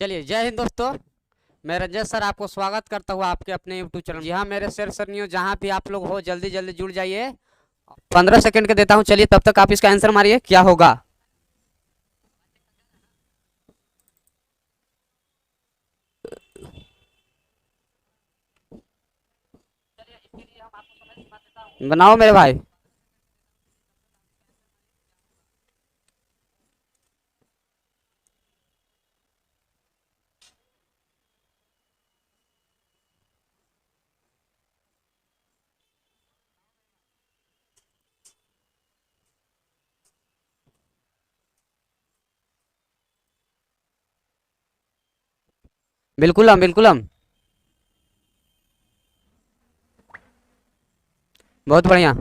चलिए, जय हिंद दोस्तों। मैं रंजन सर आपको स्वागत करता हूँ आपके अपने यूट्यूब चैनल। जी हाँ मेरे शेर सरनियों, जहाँ भी आप लोग हो जल्दी जल्दी जुड़ जाइए। 15 सेकंड का देता हूँ। चलिए तब तक आप इसका आंसर मारिए, क्या होगा। बनाओ मेरे भाई। बिल्कुल हम, बिल्कुल हम। बहुत बढ़िया।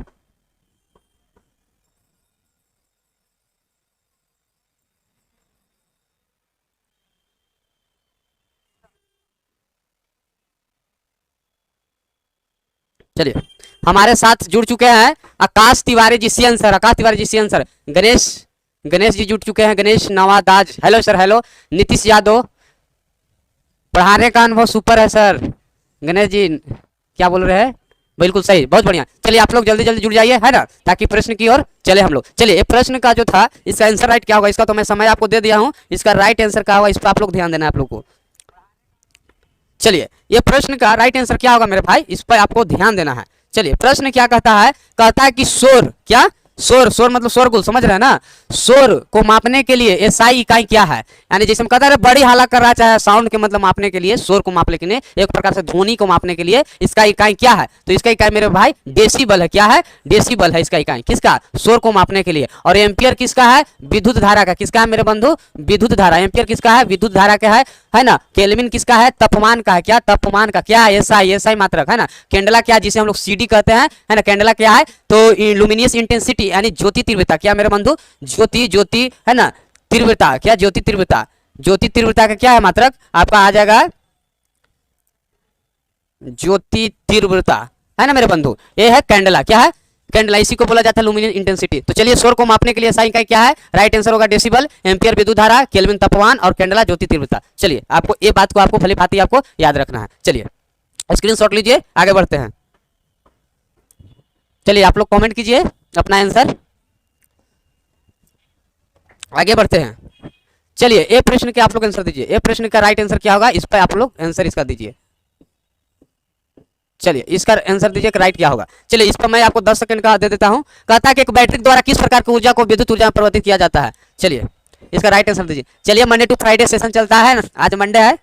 चलिए, हमारे साथ जुड़ चुके हैं Aakash Tiwari ji, C answer. Aakash Tiwari ji, C answer. Ganesh, Ganesh ji जुड़ चुके हैं। गणेश नवादाज, hello sir, hello. Nitish Yadav, पढ़ाने का अनुभव सुपर है सर। गणेश जी क्या बोल रहे हैं, बिल्कुल सही, बहुत बढ़िया। चलिए आप लोग जल्दी जल्दी जुड़ जाइए, है ना, ताकि प्रश्न की ओर चले हम लोग। चलिए, ये प्रश्न का जो था इसका आंसर राइट क्या होगा, इसका तो मैं समय आपको दे दिया हूँ। इसका राइट आंसर क्या होगा इस पर आप लोग ध्यान देना है आप लोग को। चलिए, ये प्रश्न का राइट आंसर क्या होगा मेरे भाई, इस पर आपको ध्यान देना है। चलिए, प्रश्न क्या कहता है, कहता है कि शोर, क्या शोर, शोर मतलब शोरगुल, समझ रहे हैं ना। शोर को मापने के लिए एसआई इकाई क्या है, यानी जैसे हम कहते हैं बड़ी हाला कर रहा है, चाहे साउंड के मतलब मापने के लिए, शोर को मापने के लिए, एक प्रकार से ध्वनि को मापने के लिए इसका इकाई क्या है, तो इसका इकाई मेरे भाई डेसिबल है। क्या है, डेसिबल है इसका इकाई, किसका, शोर को मापने के लिए। और एम्पियर किसका है, विद्युत धारा का। किसका है मेरे बंधु, विद्युत धारा। एम्पियर किसका है, विद्युत धारा का है ना। केल्विन किसका है, तापमान का है। क्या, तापमान का। क्या है, एसआई, एसआई मात्रक, है ना। कैंडला क्या, जिसे हम लोग सीडी कहते हैं, है ना। कैंडला क्या है, तो लुमिनियस इंटेंसिटी यानी ज्योति तीव्रता। क्या मेरे बंधु, ज्योति, ज्योति, है ना, तीव्रता। क्या, ज्योति तीव्रता। ज्योति तीव्रता का क्या है मात्रक, आपका आ जाएगा ज्योति तीव्रता, है ना मेरे बंधु। ये है कैंडला। क्या है, कैंडला, इसी को बोला जाता है लुमिनियस इंटेंसिटी। तो चलिए, शोर को मापने के लिए एसआई इकाई क्या है, राइट आंसर होगा डेसिबल, एम्पियर विद्युत धारा, केल्विन तापमान और कैंडला ज्योति तीव्रता। चलिए, आपको ये बात को आपको भली भांति आपको याद रखना है। चलिए स्क्रीनशॉट लीजिए, आगे बढ़ते हैं। चलिए आप लोग कमेंट कीजिए अपना आंसर, आगे बढ़ते हैं। चलिए, ए प्रश्न के आप लोग आंसर दीजिए। ए प्रश्न का राइट आंसर क्या होगा, इस पर आप लोग आंसर इसका दीजिए। चलिए, इसका आंसर दीजिए कि राइट क्या होगा। चलिए, इस पर मैं आपको 10 सेकंड का दे देता हूं। कहता है कि एक बैटरी द्वारा किस प्रकार की ऊर्जा को विद्युत ऊर्जा में परिवर्तित किया जाता है। चलिए, इसका राइट आंसर दीजिए। चलिए, मंडे टू फ्राइडे सेशन चलता है ना, आज मंडे है,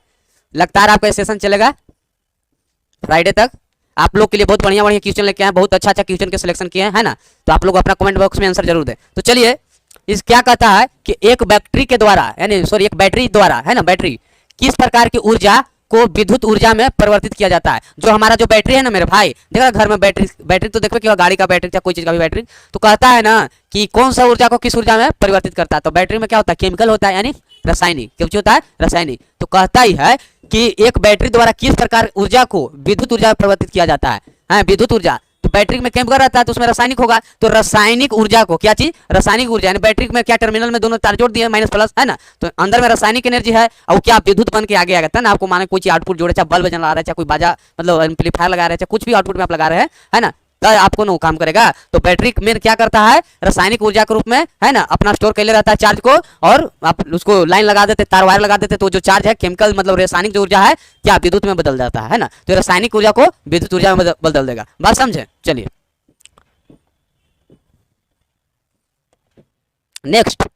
लगातार आपका सेशन चलेगा फ्राइडे तक। आप लोग के लिए बहुत बढ़िया बढ़िया क्वेश्चन लेके आए, बहुत अच्छा अच्छा क्वेश्चन के सिलेक्शन किए हैं, है ना। तो आप लोग अपना कमेंट बॉक्स में आंसर जरूर दें। तो चलिए, इस क्या कहता है कि एक बैटरी के द्वारा, यानी सॉरी एक बैटरी द्वारा, है ना, बैटरी किस प्रकार की ऊर्जा को विद्युत ऊर्जा में परिवर्तित किया जाता है। जो हमारा जो बैटरी है ना मेरे भाई, देखा घर में बैटरी, बैटरी तो देखो कि गाड़ी का बैटरी या कोई चीज का भी बैटरी, तो कहता है ना कि कौन सा ऊर्जा को किस ऊर्जा में परिवर्तित करता है। तो बैटरी में क्या होता है, केमिकल होता है, यानी रासायनिक। क्या होता है, रासायनिक। तो कहता ही है कि एक बैटरी द्वारा किस प्रकार ऊर्जा को विद्युत ऊर्जा में परिवर्तित किया जाता है, विद्युत ऊर्जा। तो बैटरी में केमिकल रहता है तो उसमें रासायनिक होगा। तो रासायनिक ऊर्जा को, क्या चीज, रासायनिक ऊर्जा, यानी बैटरी में क्या टर्मिनल में दोनों तार जोड़ दिए माइनस प्लस, है ना। तो अंदर में रासायनिक एनर्जी है और क्या विद्युत बन के आगे आ जाता है ना। आपको माने कोई चीज आउटपुट जोड़े, चाहे बल्ब जला रहा है, चाहे कोई बाजा मतलब एम्पलीफायर लगा रहे हैं, चाहे कुछ भी आउटपुट में आप लगा रहे हैं, है ना, तो आपको ना काम करेगा। तो बैटरी में क्या करता है, रासायनिक ऊर्जा के रूप में, है ना, अपना स्टोर कर ले रहता है चार्ज को, और आप उसको लाइन लगा देते, तार वायर लगा देते, तो जो चार्ज है केमिकल मतलब रासायनिक जो ऊर्जा है क्या विद्युत में बदल जाता है ना। तो रासायनिक ऊर्जा को विद्युत ऊर्जा में बदल देगा। बात समझे। चलिए नेक्स्ट,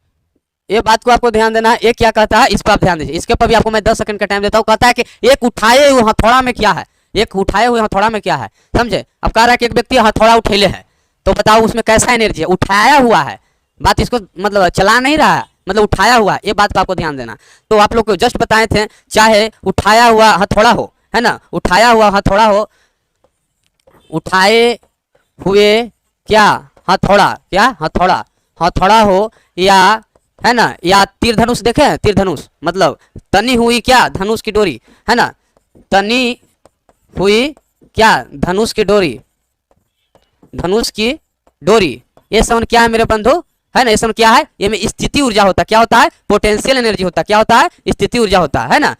ये बात को आपको ध्यान देना है। ये क्या कहता है, इस पर आप ध्यान दीजिए। इसके पर भी आपको मैं 10 सेकंड का टाइम देता हूँ। कहता है कि एक उठाए हुए हथौड़ा में क्या है, एक उठाए हुए हथौड़ा में क्या है, समझे। अब कह रहा है कि एक व्यक्ति हथौड़ा उठेले है, तो बताओ उसमें कैसा एनर्जी है, उठाया हुआ है, बात इसको मतलब चला नहीं रहा है, मतलब उठाया हुआ, ये बात पर आपको ध्यान देना। तो आप लोग को जस्ट बताए थे, चाहे उठाया हुआ हथौड़ा हो, है ना, उठाया हुआ हथौड़ा हो, उठाए हुए क्या हथौड़ा, क्या हथौड़ा, हथौड़ा हो, या है ना, या तीर धनुष, देखे तीर धनुष मतलब तनी हुई क्या धनुष की डोरी, है ना, तनी हुई क्या धनुष की डोरी, धनुष की डोरी, ये सब क्या है मेरे बंधु, है ना। इसमें क्या है, ये में स्थिति ऊर्जा होता है, क्या होता है, पोटेंशियल एनर्जी होता है, क्या होता है, स्थिति ऊर्जा होता है ना।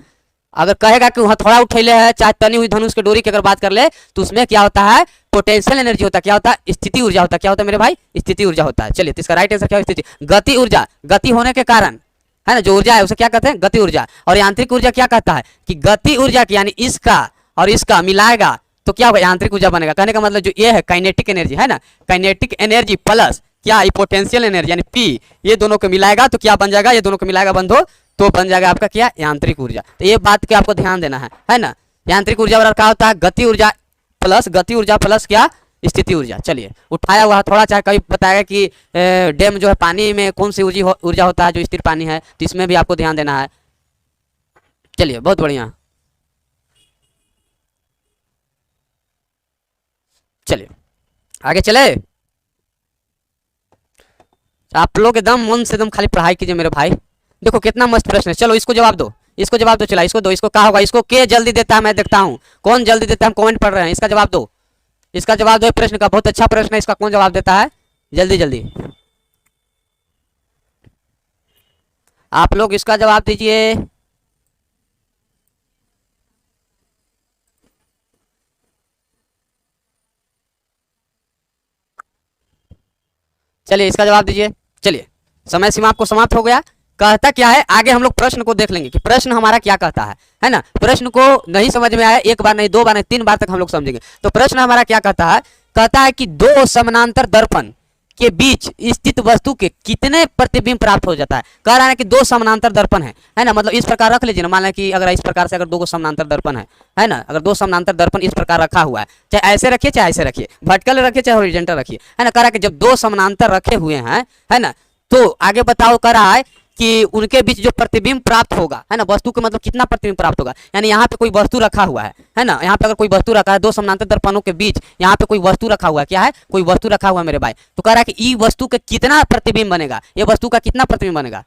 अगर कहेगा कि हथौड़ा उठैले है, चाहे तनी हुई धनुष के डोरी की अगर बात कर ले, तो उसमें क्या होता है, पोटेंशियल एनर्जी होता है, क्या होता है, स्थिति ऊर्जा होता है, क्या होता है मेरे भाई, स्थिति ऊर्जा होता है। चलिए, तो इसका राइट आंसर क्या है, स्थिति। गति ऊर्जा, गति होने के कारण, है ना, जो ऊर्जा है उसे क्या कहते हैं, गति ऊर्जा। और यांत्रिक ऊर्जा क्या कहता है कि गति ऊर्जा की, यानी इसका और इसका मिलाएगा तो क्या होगा, यांत्रिक ऊर्जा बनेगा। कहने का मतलब जो ये है काइनेटिक एनर्जी, है ना, काइनेटिक एनर्जी प्लस क्या, पोटेंशियल एनर्जी यानी पी, ये दोनों को मिलाएगा तो क्या बन जाएगा, ये दोनों को मिलाएगा बंधो तो बन जाएगा आपका क्या, यांत्रिक ऊर्जा। तो ये बात के आपको ध्यान देना है ना। यांत्रिक ऊर्जा बराबर क्या होता है, गति ऊर्जा प्लस क्या, स्थिति ऊर्जा। चलिए, उठाया हुआ थोड़ा, चाहे कभी बताएगा कि डैम जो है पानी में कौन सी ऊर्जा होता है, जो स्थिर पानी है, तो इसमें भी आपको ध्यान देना है। चलिए, बहुत बढ़िया। चलिए आगे चले। आप लोग एकदम मन से एकदम खाली पढ़ाई कीजिए मेरे भाई। देखो कितना मस्त प्रश्न है, चलो इसको जवाब दो, इसको जवाब दो, चला इसको दो, इसको क्या होगा, इसको के जल्दी देता है मैं देखता हूँ, कौन जल्दी देता है, हम कमेंट पढ़ रहे हैं, इसका जवाब दो, इसका जवाब दो। प्रश्न का बहुत अच्छा प्रश्न है, इसका कौन जवाब देता है, जल्दी जल्दी आप लोग इसका जवाब दीजिए। चलिए इसका जवाब दीजिए। चलिए, समय सीमा आपको समाप्त हो गया। कहता क्या है, आगे हम लोग प्रश्न को देख लेंगे कि प्रश्न हमारा क्या कहता है ना। प्रश्न को नहीं समझ में आया, एक बार नहीं, दो बार नहीं, 3 बार तक हम लोग समझेंगे। तो प्रश्न हमारा क्या कहता है, कहता है कि दो समानांतर दर्पण के बीच स्थित वस्तु के कितने प्रतिबिंब प्राप्त हो जाता है। कह रहा है कि दो समानांतर दर्पण है ना, मतलब इस प्रकार रख लीजिए ना, मान लें कि अगर इस प्रकार से अगर दो समानांतर दर्पण है ना, अगर दो समानांतर दर्पण इस प्रकार रखा हुआ है, चाहे ऐसे रखिए चाहे ऐसे रखिए, वर्टिकल रखिए चाहे हॉरिजॉन्टल रखिए, है ना। कह रहा है कि जब दो समानांतर रखे हुए हैं, है ना, तो आगे बताओ, कह रहा है कि उनके बीच जो प्रतिबिंब प्राप्त होगा, है ना, वस्तु का मतलब कितना प्रतिबिंब प्राप्त होगा। यानी यहाँ पे कोई वस्तु रखा हुआ है ना, यहाँ पे अगर कोई वस्तु रखा है, दो समानांतर दर्पणों के बीच यहाँ पे कोई वस्तु रखा हुआ है, क्या है, कोई वस्तु रखा हुआ है मेरे भाई। तो कह रहा है कि ई वस्तु का कितना प्रतिबिंब बनेगा, ये वस्तु का कितना प्रतिबिंब बनेगा।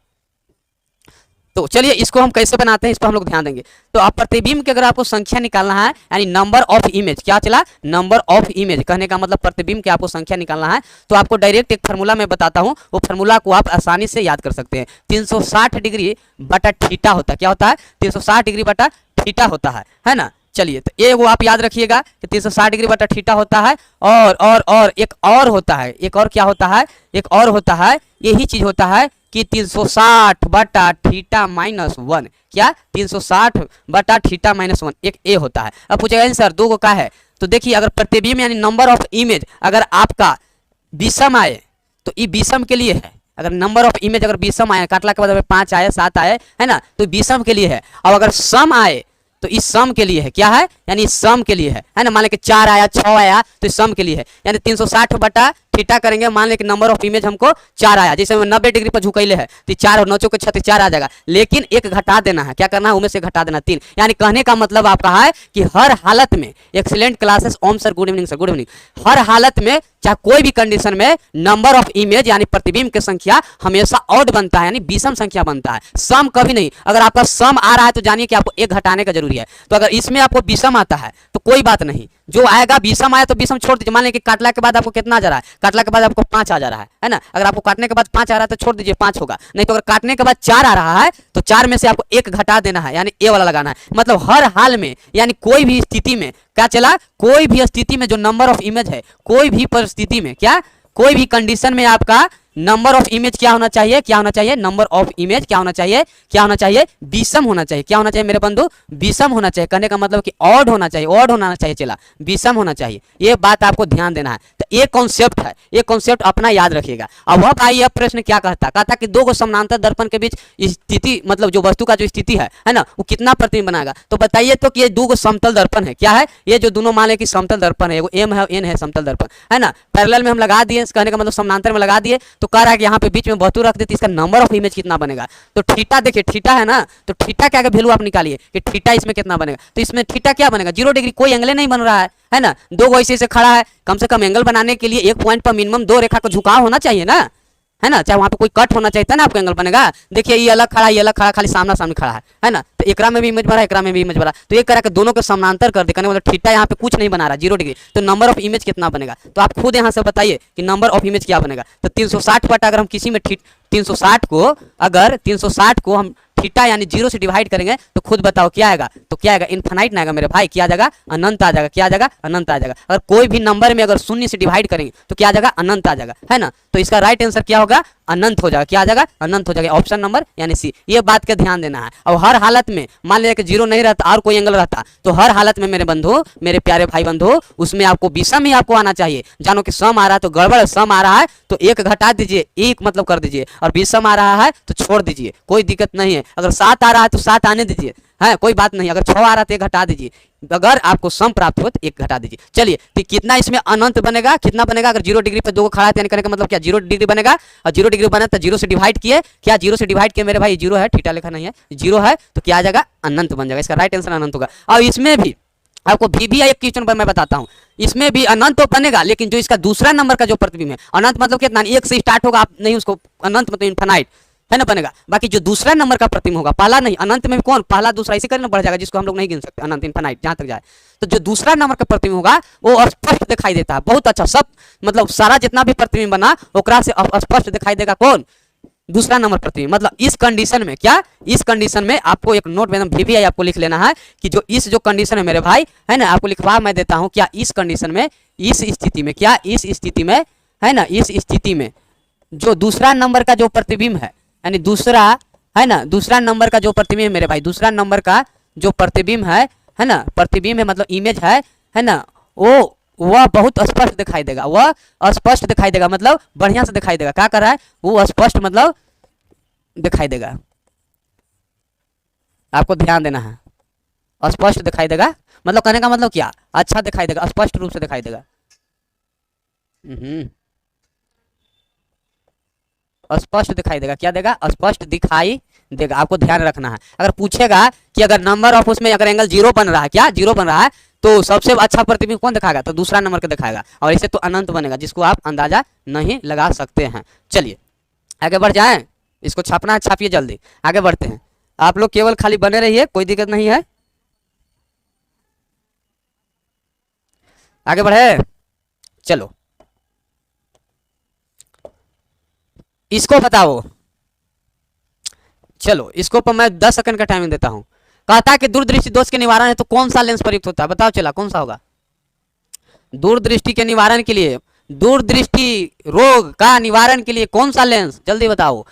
तो चलिए इसको हम कैसे बनाते हैं, इस पर हम लोग ध्यान देंगे। तो आप प्रतिबिंब की अगर आपको संख्या निकालना है, यानी नंबर ऑफ इमेज, क्या चला, नंबर ऑफ इमेज, कहने का मतलब प्रतिबिंब की आपको संख्या निकालना है, तो आपको डायरेक्ट एक फार्मूला मैं बताता हूं, वो फार्मूला को आप आसानी से याद कर सकते हैं। 360 डिग्री बटा थीटा होता है, क्या होता है, 360 डिग्री बटा थीटा होता है ना। चलिए, तो ये वो आप याद रखिएगा कि 360 डिग्री बटा थीटा होता है। और एक और होता है, एक और क्या होता है, एक और होता है, यही चीज होता है कि 360 बटा थीटा माइनस 1, क्या 360 बटा थीटा माइनस 1, एक ए होता है। अब पूछेगा सर दो को क्या है, तो देखिए अगर प्रतिबिंब यानी नंबर ऑफ इमेज अगर आपका विषम आए तो ये विषम के लिए है। अगर नंबर ऑफ इमेज अगर विषम आए, काटला के बाद 5 आए 7 आए, है ना, तो विषम के लिए है। और अगर सम आए तो इस सम के लिए है, क्या है, यानी इस सम के लिए है ना। मान लें कि 4 आया 6 आया तो इस सम के लिए है, यानी 360 बटा थीटा करेंगे, मान लें कि नंबर ऑफ इमेज हमको 4 आया, जैसे 90 डिग्री पर झुकैले है तो 4 और 9 के 4 आ जाएगा, लेकिन एक घटा देना है, क्या करना है, उनमें से घटा देना 3। यानी कहने का मतलब आपका है कि हर हालत में, excellent classes, Om sir good evening sir, good evening, हर हालत में चाहे कोई भी कंडीशन में नंबर ऑफ इमेज यानी प्रतिबिंब की संख्या हमेशा ऑड बनता है, यानी विषम संख्या बनता है, सम कभी नहीं। अगर आपका सम आ रहा है तो जानिए कि आपको एक घटाने का जरूरी है। तो अगर इसमें आपको विषम आता है तो कोई बात नहीं, जो आएगा विषम आया तो विषम छोड़ दीजिए। मान लें कि काटला के बाद आपको कितना जा रहा है, काटला के बाद आपको 5 आ जा रहा है ना। अगर आपको काटने के बाद 5 आ रहा है तो छोड़ दीजिए, 5 होगा। नहीं तो अगर काटने के बाद 4 आ रहा है तो 4 में से आपको एक घटा देना है, यानी ए वाला लगाना है। मतलब हर हाल में, यानी कोई भी स्थिति में, क्या चला, कोई भी स्थिति में जो नंबर ऑफ इमेज है, कोई भी परिस्थिति में, क्या, कोई भी कंडीशन में आपका नंबर ऑफ इमेज क्या होना चाहिए, क्या होना चाहिए, नंबर ऑफ इमेज क्या होना चाहिए, क्या होना चाहिए, विषम होना चाहिए। क्या होना चाहिए मेरे बंधु, विषम होना चाहिए। कहने का मतलब कि ऑड होना चाहिए, ऑड होना चाहिए, चला विषम होना चाहिए। ये बात आपको ध्यान देना है। तो ये कॉन्सेप्ट है, ये कॉन्सेप्ट अपना याद रखिएगा। अब भाई यह प्रश्न क्या कहता कि दो समानांतर दर्पण के बीच स्थिति, मतलब जो वस्तु का जो स्थिति है ना, वो कितना प्रतिबिंब बनाएगा। तो बताइए तो कि ये 2 समतल दर्पण है, क्या है, ये जो दोनों मान लें कि समतल दर्पण है, वो एम है एन है समतल दर्पण, है ना। पैरेलल में हम लगा दिए, कहने का मतलब समानांतर में लगा दिए, तो कह रहा है कि यहाँ पे बीच में वस्तु रख देती, इसका नंबर ऑफ इमेज कितना बनेगा। तो थीटा देखिए, थीटा है ना, तो थीटा क्या वैल्यू आप निकालिए कि थीटा इसमें कितना बनेगा। तो इसमें थीटा क्या बनेगा, 0 डिग्री, कोई एंगल नहीं बन रहा है ना। 2 ऐसे खड़ा है, कम से कम एंगल बनाने के लिए एक पॉइंट पर मिनिमम 2 रेखा का झुकाव होना चाहिए ना। है ना, चाहे वहाँ पे कोई कट होना चाहिए था ना, आपको एंगल बनेगा। देखिए ये अलग खड़ा, ये अलग खड़ा, खाली सामना सामने खड़ा है ना, तो एकरा में भी इमेज बना, एकरा में भी इमेज बना, तो एक करा के दोनों को समानांतर कर दे, कहने मतलब थीटा यहाँ पे कुछ नहीं बना रहा, 0 डिग्री, तो नंबर ऑफ इमेज कितना बनेगा, तो आप खुद यहाँ से बताइए कि नंबर ऑफ इमेज क्या बनेगा। तो 360 बटा अगर हम किसी में 360 को हम थीटा यानी 0 से डिवाइड करेंगे तो खुद बताओ क्या आएगा, तो क्या आएगा, इनफाइनाइट ना आएगा मेरे भाई, क्या आ जाएगा, अनंत आ जाएगा, क्या आ जाएगा, अनंत आ जाएगा। अगर कोई भी नंबर में अगर 0 से डिवाइड करेंगे तो क्या आ जाएगा, अनंत आ जाएगा, है ना, तो इसका राइट आंसर क्या होगा, अनंत हो जाएगा, क्या आ जाएगा, अनंत हो जाएगा, ऑप्शन नंबर यानी सी। ये बात का ध्यान देना है। और हर हालत में मान लिया कि 0 नहीं रहता और कोई एंगल रहता, तो हर हालत में मेरे बंधु, मेरे प्यारे भाई बंधु, उसमें आपको विषम ही आपको आना चाहिए। जानो कि सम आ रहा है तो गड़बड़, सम आ रहा है तो 1 घटा दीजिए, 1 मतलब कर दीजिए, और विषम आ रहा है तो छोड़ दीजिए, कोई दिक्कत नहीं है। अगर 7 आ रहा है तो 7 आने दीजिए, है कोई बात नहीं। अगर 6 आ रहा है तो 1 घटा दीजिए, अगर आपको सम प्राप्त हो तो 1 घटा दीजिए। चलिए तो कितना इसमें अनंत बनेगा, कितना बनेगा, अगर 0 डिग्री पर 2 खड़ा है यानी करने का मतलब क्या, 0 डिग्री बनेगा, और 0 डिग्री बना तो 0 से डिवाइड किए, क्या 0 से डिवाइड किए मेरे भाई, 0 है, थीटा लिखा नहीं है, 0 है तो क्या आ जाएगा, अनंत बन जाएगा। इसका राइट आंसर अनंत होगा। और इसमें भी आपको भी एक क्वेश्चन पर मैं बताता हूँ, इसमें भी अनंत तो बनेगा, लेकिन जो इसका दूसरा नंबर का जो प्रतिबिंब है, अनंत मतलब कितना, 1 से स्टार्ट होगा, आप नहीं उसको अनंत मतलब इनफाइनाइट है ना बनेगा। बाकी जो दूसरा नंबर का प्रतिबिंब होगा, पहला नहीं, अनंत में कौन, पहला दूसरा इसी करना बढ़ जाएगा, जिसको हम लोग नहीं गिन सकते, अनंत इनफाइनाइट जहां तक जाए। तो जो दूसरा नंबर का प्रतिबिंब होगा वो स्पष्ट दिखाई देता है, बहुत अच्छा, सब मतलब सारा जितना भी प्रतिबिंब बना ओकरा से स्पष्ट दिखाई देगा कौन, दूसरा नंबर प्रतिबिंब। मतलब इस कंडीशन में क्या, इस कंडीशन में आपको एक नोट में भी आपको लिख लेना है कि जो इस जो कंडीशन है मेरे भाई, है ना, आपको लिखवा मैं देता हूं, क्या इस कंडीशन में, इस स्थिति में, क्या इस स्थिति में, है ना, इस स्थिति में जो दूसरा नंबर का जो प्रतिबिंब है, यानी दूसरा, है ना, दूसरा नंबर का जो प्रतिबिंब है मेरे भाई, दूसरा नंबर का जो प्रतिबिंब है ना, प्रतिबिंब है मतलब इमेज है ना, वह बहुत स्पष्ट दिखाई देगा, वह स्पष्ट दिखाई देगा, मतलब बढ़िया से दिखाई देगा। क्या कर रहा है वो, स्पष्ट मतलब दिखाई देगा, आपको ध्यान देना है, स्पष्ट दिखाई देगा मतलब कहने का मतलब क्या, अच्छा दिखाई देगा, स्पष्ट रूप से दिखाई देगा, स्पष्ट दिखाई देगा, क्या देगा, स्पष्ट दिखाई देगा। आपको ध्यान रखना है, अगर पूछेगा कि अगर नंबर ऑफ उसमें अगर एंगल 0 बन रहा है, क्या 0 बन रहा है, तो सबसे अच्छा प्रतिबिंब कौन दिखाएगा, तो दूसरा नंबर का दिखाएगा, और इसे तो अनंत बनेगा, जिसको आप अंदाजा नहीं लगा सकते हैं। चलिए आगे बढ़ जाएं, इसको छापना है छापिए जल्दी, आगे बढ़ते हैं। आप लोग केवल खाली बने रहिए, कोई दिक्कत नहीं है, आगे बढ़े। चलो इसको बताओ, चलो इसको पर मैं 10 सेकंड का टाइमिंग देता हूं। कहता है कि दूरदृष्टि दोष के निवारण है तो कौन सा लेंस प्रयुक्त होता है, बताओ चला कौन सा होगा। दूरदृष्टि के निवारण के लिए, दूरदृष्टि रोग का निवारण के लिए कौन सा लेंस, जल्दी बताओ।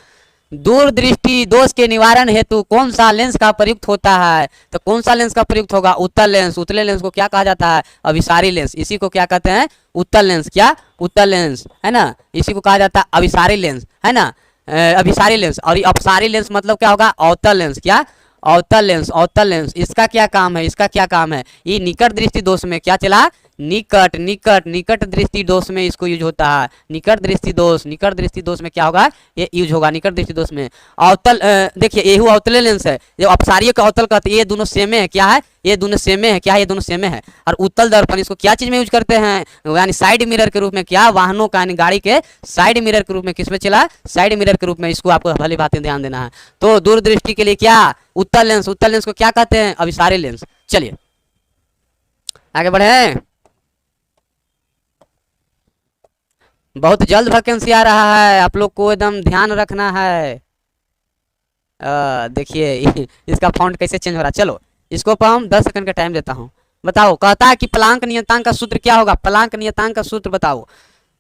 दूरदृष्टि दोष के निवारण हेतु कौन सा लेंस का प्रयुक्त होता है, तो कौन सा लेंस का प्रयुक्त होगा, उत्तल लेंस। उत्तल लेंस को क्या कहा जाता है, अभिसारी लेंस, इसी को क्या कहते हैं, उत्तल लेंस, क्या उत्तल लेंस, है ना, इसी को कहा जाता है अभिसारी लेंस, है ना, अभिसारी लेंस। और अपसारी लेंस मतलब क्या होगा, अवतल लेंस, क्या अवतल लेंस, अवतल लेंस। इसका क्या काम है, इसका क्या काम है, ये निकट दृष्टि दोष में क्या चला, निकट निकट निकट दृष्टि दोष में इसको यूज होता है। निकट दृष्टि दोष, निकट दृष्टि दोष में क्या होगा, ये यूज होगा निकट दृष्टि दोष में। अवतल देखिए ये अवतल लेंस है, जो अपसारी का अवतल कहते हैं, ये दोनों सेमे है, क्या है, ये दोनों सेमे है, क्या है, ये दोनों सेमे है। और उत्तल दर्पण इसको क्या चीज में यूज करते हैं, यानी साइड मिरर के रूप में, क्या वाहनों का यानी गाड़ी के साइड मिरर के रूप में, किसमें चला, साइड मिरर के रूप में, इसको आपको भली बातें ध्यान देना है। तो दूरदृष्टि के लिए क्या, उत्तल लेंस, उत्तल लेंस को क्या कहते हैं, अभिसारी लेंस। चलिए आगे बढ़े, बहुत जल्द वैकेंसी आ रहा है, आप लोग को एकदम ध्यान रखना है। देखिए इसका फॉन्ट कैसे चेंज हो रहा है। चलो इसको पर हम 10 सेकंड का टाइम देता हूँ। बताओ, कहता है कि प्लांक नियतांक का सूत्र क्या होगा, प्लांक नियतांक का सूत्र बताओ,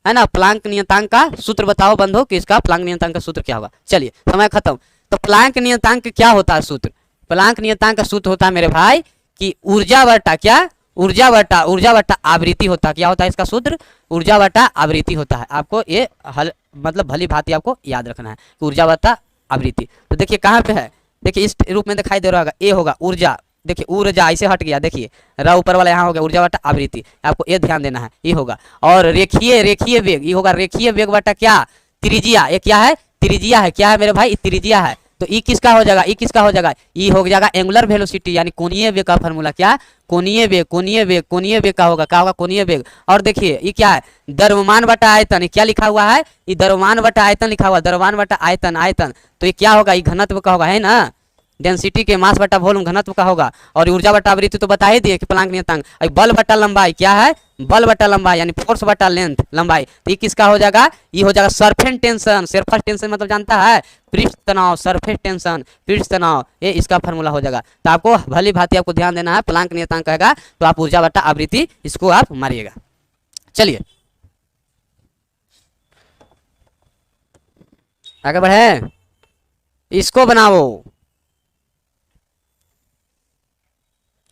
है ना, प्लांक नियतांक का सूत्र बताओ बंधु कि इसका प्लांक नियतांक का सूत्र क्या होगा। चलिए समय खत्म। तो प्लांक नियतांक क्या होता है सूत्र, प्लांक नियतांक का सूत्र होता है मेरे भाई कि ऊर्जा बटा क्या, ऊर्जा बटा आवृत्ति होता है। क्या होता है इसका सूत्र, ऊर्जा बटा आवृत्ति होता है। आपको ये हल मतलब भली भांति आपको याद रखना है कि ऊर्जा बटा आवृत्ति। तो देखिए कहाँ पे है, देखिए इस रूप में दिखाई दे रहा होगा, ए होगा ऊर्जा, देखिए ऊर्जा ऐसे हट गया, देखिए र ऊपर वाला यहाँ हो गया, ऊर्जा बटा आवृत्ति, आपको ये ध्यान देना है, ये होगा। और रेखीय वेग, ये होगा रेखीय वेग बटा क्या, त्रिज्या, ये क्या है, त्रिज्या है, क्या है मेरे भाई, त्रिज्या है, तो ई किसका हो जाएगा, ई किसका हो जाएगा, ई हो जाएगा एंगुलर वेलोसिटी यानी कोणीय वेग का फार्मूला। क्या, कोणीय वेग, कोणीय वेग, कोणीय वेग का होगा, क्या होगा, कोणीय वेग। और देखिए ये क्या है, द्रव्यमान बटा आयतन, ये क्या लिखा हुआ है, ये द्रव्यमान बटा आयतन लिखा हुआ है, द्रव्यमान बटा आयतन, आयतन। तो ये क्या होगा, ये घनत्व का होगा, है ना, डेंसिटी के मास बटा वॉल्यूम घनत्व का होगा। और ऊर्जा बटा आवृत्ति तो बता ही दिए कि प्लांक नियतांक। बल बटा लंबाई क्या है, बल बटा लंबाई यानी फोर्स बटा लेंथ, लंबाई। तो ये किसका हो जाएगा, ये हो जाएगा सरफेस टेंशन। सरफेस टेंशन मतलब जानता है, पृष्ठ तनाव, सरफेस टेंशन, पृष्ठ तनाव, ये इसका फार्मूला हो जाएगा। तो आपको भली भांति आपको ध्यान देना है, प्लांक नियतांक कहेगा तो आप ऊर्जा बटा आवृत्ति इसको आप मारिएगा। चलिए आगे बढ़े, इसको बनाओ,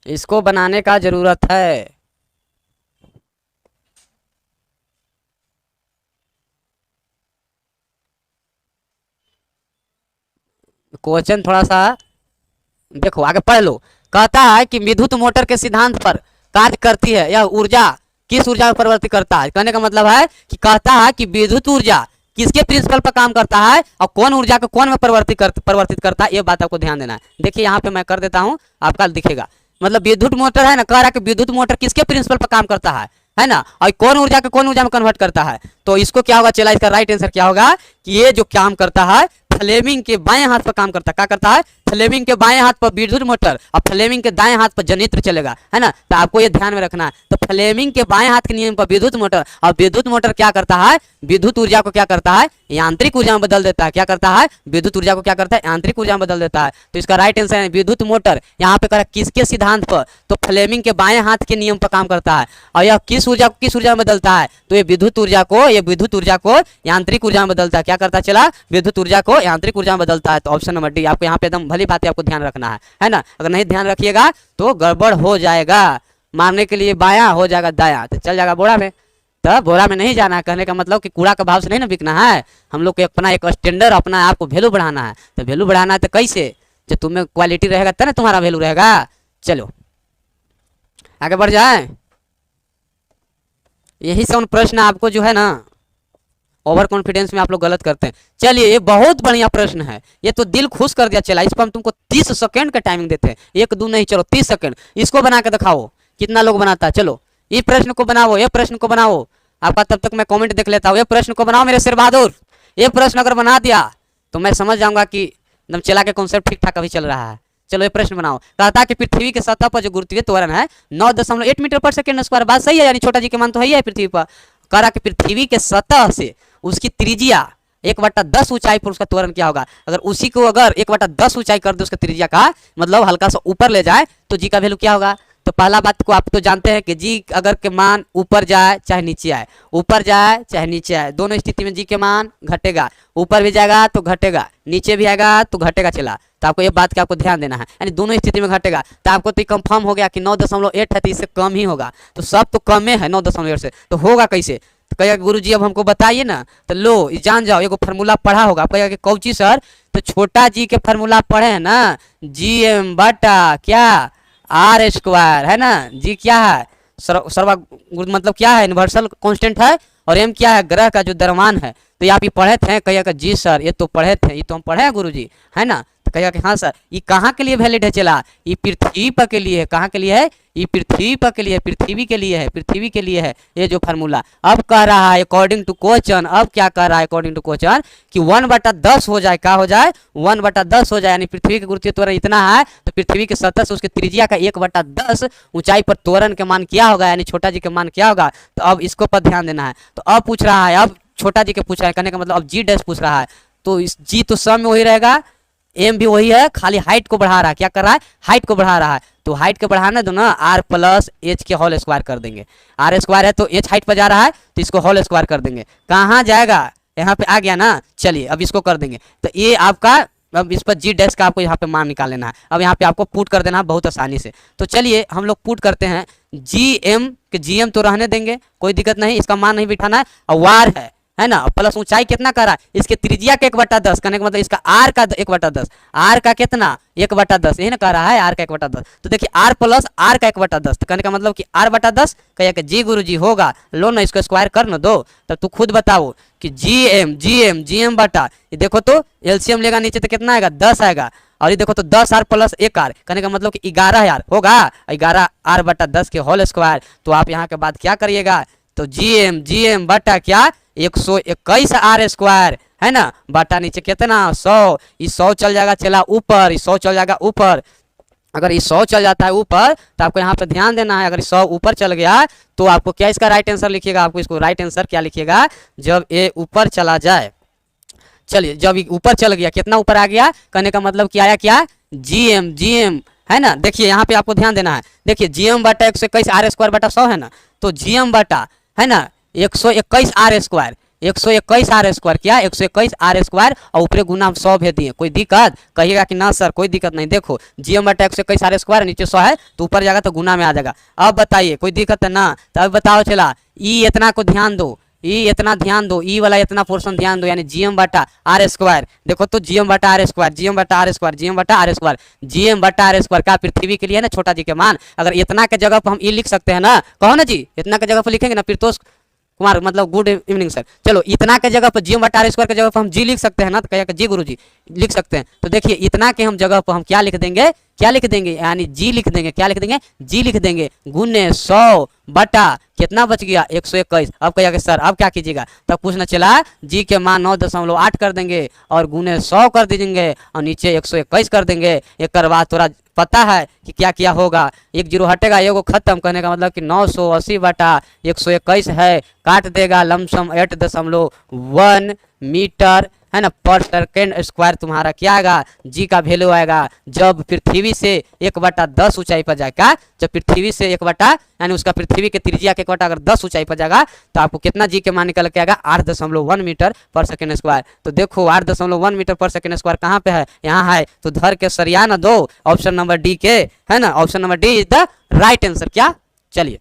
इसको बनाने का जरूरत है। क्वेश्चन थोड़ा सा देखो, आगे पढ़ लो। कहता है कि विद्युत मोटर के सिद्धांत पर कार्य करती है, यह ऊर्जा किस ऊर्जा में परिवर्तित करता है। कहने का मतलब है कि कहता है कि विद्युत ऊर्जा किसके प्रिंसिपल पर काम करता है और कौन ऊर्जा को कौन में परिवर्तित करता है, ये बात आपको ध्यान देना है। देखिए यहाँ पे मैं कर देता हूँ, आपका दिखेगा। मतलब विद्युत मोटर है ना, कह रहा है कि विद्युत मोटर किसके प्रिंसिपल पर काम करता है ना, और कौन ऊर्जा को कौन ऊर्जा में कन्वर्ट करता है। तो इसको क्या होगा, चला इसका राइट आंसर क्या होगा कि ये जो काम करता है फ्लेमिंग के बाएं हाथ पर काम करता है। क्या करता है, फ्लेमिंग के बाएं हाथ पर विद्युत मोटर और फ्लेमिंग के दाएं हाथ पर जनित्र चलेगा, है ना। तो आपको ये ध्यान में रखना है। तो फ्लेमिंग के बाएं हाथ के नियम पर विद्युत मोटर, और विद्युत मोटर क्या करता है, विद्युत ऊर्जा को क्या करता है, यांत्रिक ऊर्जा में बदल देता है। क्या करता है, विद्युत ऊर्जा को क्या करता है, यांत्रिक ऊर्जा में बदल देता है। तो इसका राइट आंसर है विद्युत मोटर। यहाँ पे करा किसके सिद्धांत पर, तो फ्लेमिंग के बाएं हाथ के नियम पर काम करता है। और यह किस ऊर्जा को किस ऊर्जा में बदलता है, तो ये विद्युत ऊर्जा को, ये विद्युत ऊर्जा को यांत्रिक ऊर्जा में बदलता है। क्या करता चला, विद्युत ऊर्जा को यांत्रिक ऊर्जा में बदलता है। तो ऑप्शन नंबर डी आपको यहाँ पे एकदम भली बात आपको ध्यान रखना है ना। अगर नहीं ध्यान रखिएगा तो गड़बड़ हो जाएगा, मारने के लिए बायां हो जाएगा दायां, तो चल जाएगा बोरा में। तो बोरा में नहीं जाना है, कहने का मतलब कि कूड़ा का भाव से नहीं ना बिकना है। हम लोग को अपना एक स्टैंडर्ड, अपना आपको वैल्यू बढ़ाना है। तो वैल्यू बढ़ाना है तो कैसे, जब तुम्हें क्वालिटी रहेगा तब ना तुम्हारा वैल्यू रहेगा। चलो आगे बढ़ जाए। यही सब प्रश्न आपको जो है ना ओवर कॉन्फिडेंस में आप लोग गलत करते हैं। चलिए ये बहुत बढ़िया प्रश्न है, ये तो दिल खुश कर दिया। चला इस पर हम तुमको 30 सेकंड का टाइमिंग देते हैं, 1-2 नहीं, चलो 30 सेकंड। इसको बना के दिखाओ कितना लोग बनाता है। चलो ये प्रश्न को बनाओ, ये प्रश्न को बनाओ। आपका तब तक मैं कमेंट देख लेता हूँ। ये प्रश्न को बनाओ मेरे शेर बहादुर। ये प्रश्न अगर बना दिया तो मैं समझ जाऊंगा कि एकदम चला के कॉन्सेप्ट ठीक ठाक अभी चल रहा है। चलो ये प्रश्न बनाओ। कहता है कि पृथ्वी के सतह पर जो गुरुत्वीय त्वरण है 9.8 मीटर पर सेकंड स्क्वायर। बात सही है, यानी छोटा जी के मान तो है पृथ्वी पर। कह रहा कि पृथ्वी के सतह से उसकी त्रिज्या 1/10 ऊंचाई पर उसका त्वरण क्या होगा। अगर उसी को अगर 1/10 ऊंचाई कर दे उसका त्रिज्या का, मतलब हल्का सा ऊपर ले जाए, तो जी का वैल्यू क्या होगा। तो पहला बात को आप तो जानते हैं कि जी अगर के मान ऊपर जाए चाहे नीचे आए, ऊपर जाए चाहे नीचे आए, दोनों स्थिति में जी के मान घटेगा। ऊपर भी जाएगा तो घटेगा, नीचे भी आएगा तो घटेगा। चला तो आपको ये बात का आपको ध्यान देना है, यानी दोनों स्थिति में घटेगा। तो आपको तो कंफर्म हो गया कि 9.8 है, तो इससे कम ही होगा। तो सब तो कम है 9.8 से, तो होगा कैसे। तो कहेगा गुरुजी अब हमको बताइए ना। तो लो जान जाओ, एगो फार्मूला पढ़ा होगा। कहेगा कि कौची सर, तो छोटा जी के फार्मूला पढ़े हैं ना, GM बटा क्या R² है ना। जी क्या है, सर्वा मतलब क्या है, यूनिवर्सल कांस्टेंट है। और M क्या है, ग्रह का जो द्रव्यमान है। तो ये आप ये पढ़े थे। कहिएगा जी सर ये तो पढ़े थे, ये तो हम पढ़े हैं गुरुजी, है ना। तो कहेगा कि हाँ सर। ये कहाँ के लिए वैलिड है, चला ये पृथ्वी पर के लिए है। कहाँ के लिए है, ये पृथ्वी पर के लिए, पृथ्वी के लिए है, पृथ्वी के लिए है ये जो फार्मूला। अब कह रहा है अकॉर्डिंग टू क्वेश्चन, अब क्या कह रहा है अकॉर्डिंग टू क्वेश्चन कि 1/10 हो जाए। क्या हो जाए, 1/10 हो जाए। यानी पृथ्वी के गुरुत्वीय त्वरण इतना है, तो पृथ्वी के सतह से उसके त्रिज्या का 1/10 ऊंचाई पर त्वरण के मान क्या होगा, यानी छोटा जी के मान क्या होगा। तो अब इसको पर ध्यान देना है। तो अब पूछ रहा है, अब छोटा जी के पूछ रहा है, कहने का मतलब अब जी डैश पूछ रहा है। तो इस जी तो सम में वही रहेगा, एम भी वही है, खाली हाइट को बढ़ा रहा है। क्या कर रहा है, हाइट को बढ़ा रहा है। तो हाइट को बढ़ाना दो ना, R+H के होल स्क्वायर कर देंगे। R² है तो H हाइट पर जा रहा है, तो इसको होल स्क्वायर कर देंगे। कहाँ जाएगा, यहाँ पे आ गया ना। चलिए अब इसको कर देंगे। तो ये आपका, अब इस पर जी डैश का आपको यहाँ पे मान निकाल लेना है। अब यहाँ पे आपको पुट कर देना है बहुत आसानी से। तो चलिए हम लोग पुट करते हैं। GM के GM तो रहने देंगे, कोई दिक्कत नहीं, इसका मान नहीं बिठाना है। और वार है, है ना, प्लस ऊंचाई कितना कह रहा है, इसके त्रिज्या का 1/10 कहने का मतलब इसका आर का 1/10, आर का कितना 1/10, यही ना कह रहा है आर का 1/10। तो देखिए आर प्लस आर का 1/10, तो कहने का मतलब कि r/10 कहिए कि जी गुरुजी होगा, लो ना इसको स्क्वायर कर ना दो, तब तू खुद बताओ कि जी एम बटा, ये देखो तो एलसीएम लेगा नीचे तो कितना आएगा 10 आएगा, और ये देखो तो 10r प्लस 1r कहने का मतलब कि 11 होगा, 11r/10 के होल स्क्वायर। तो आप यहाँ के बाद क्या करिएगा, तो जी एम बटा क्या 121r स्क्वायर, है ना, बटा नीचे कितना 100, इस 100 चल जाएगा चला ऊपर, इस 100 चल जाएगा ऊपर, अगर ये 100 चल जाता है ऊपर तो आपको यहाँ पे ध्यान देना है, अगर 100 ऊपर चल गया तो आपको क्या इसका राइट आंसर लिखिएगा, आपको इसको राइट आंसर क्या लिखिएगा, जब ये ऊपर चला जाए। चलिए जब ऊपर चल गया, कितना ऊपर आ गया, कहने का मतलब कि आया क्या जी एम, है ना। देखिए यहाँ पे आपको ध्यान देना है, देखिए जी एम बटा 121r स्क्वायर बटा 100 है ना, तो जी एम बटा है ना 121r स्क्वायर, 121r स्क्वायर क्या 121r स्क्वायर और ऊपर गुना 100 भेज दिए, कोई दिक्कत, कहिएगा कि ना सर कोई दिक्कत नहीं। देखो जी एम बटा 121r स्क्वायर नीचे 100 है तो ऊपर जाएगा तो गुना में आ जाएगा। अब बताइए कोई दिक्कत है ना, तो अब बताओ चला ई इतना को ध्यान दो, ई इतना ध्यान दो, ई वाला इतना पोर्शन ध्यान दो, यानी जीएम बटा आर स्क्वायर, देखो तो जीएम बटा आर स्क्वायर, जीएम बटा आर स्क्वायर, जीएम बटा आर स्क्वायर, जीएम बटा आर स्क्वायर का पृथ्वी के लिए ना छोटा जी के मान, अगर इतना के जगह पर हम ई लिख सकते हैं ना, कहो ना जी, इतना के जगह पर लिखेंगे ना प्रीतोष कुमार, मतलब गुड इवनिंग सर, चलो इतना के जगह पर जीएम बटा आर स्क्वायर के जगह पर हम जी लिख सकते हैं ना, तो कहिएगा जी गुरुजी लिख सकते हैं। तो देखिए इतना के हम जगह पर हम क्या लिख देंगे, क्या लिख देंगे, यानी जी लिख देंगे, क्या लिख देंगे, जी लिख देंगे, गुने 100 बटा कितना बच गया 121। अब कहिएगा सर अब क्या कीजिएगा, तब पूछना चला जी के मान 9.8 कर देंगे और गुने 100 कर दीजिएंगे और नीचे 121 कर देंगे। एक बाद थोड़ा पता है कि क्या क्या होगा, एक जीरो हटेगा एगो खत्म, कहने का मतलब कि 980 बटा 121 है, काट देगा लमसम 8.1 मीटर, है ना, पर सेकेंड स्क्वायर तुम्हारा क्या आएगा, जी का वैल्यू आएगा जब पृथ्वी से 1/10 ऊंचाई पर जाएगा, जब पृथ्वी से 1 यानी उसका पृथ्वी के त्रिज्या के 1 अगर 10 ऊंचाई पर जाएगा तो आपको कितना जी के मान निकल के आएगा 8.1 मीटर पर सेकेंड स्क्वायर। तो देखो 8.1 मीटर पर सेकेंड स्क्वायर कहाँ पे है, यहाँ है, तो धर के सरिया ना दो ऑप्शन नंबर डी के, है ना, option number D is the right answer. क्या, चलिए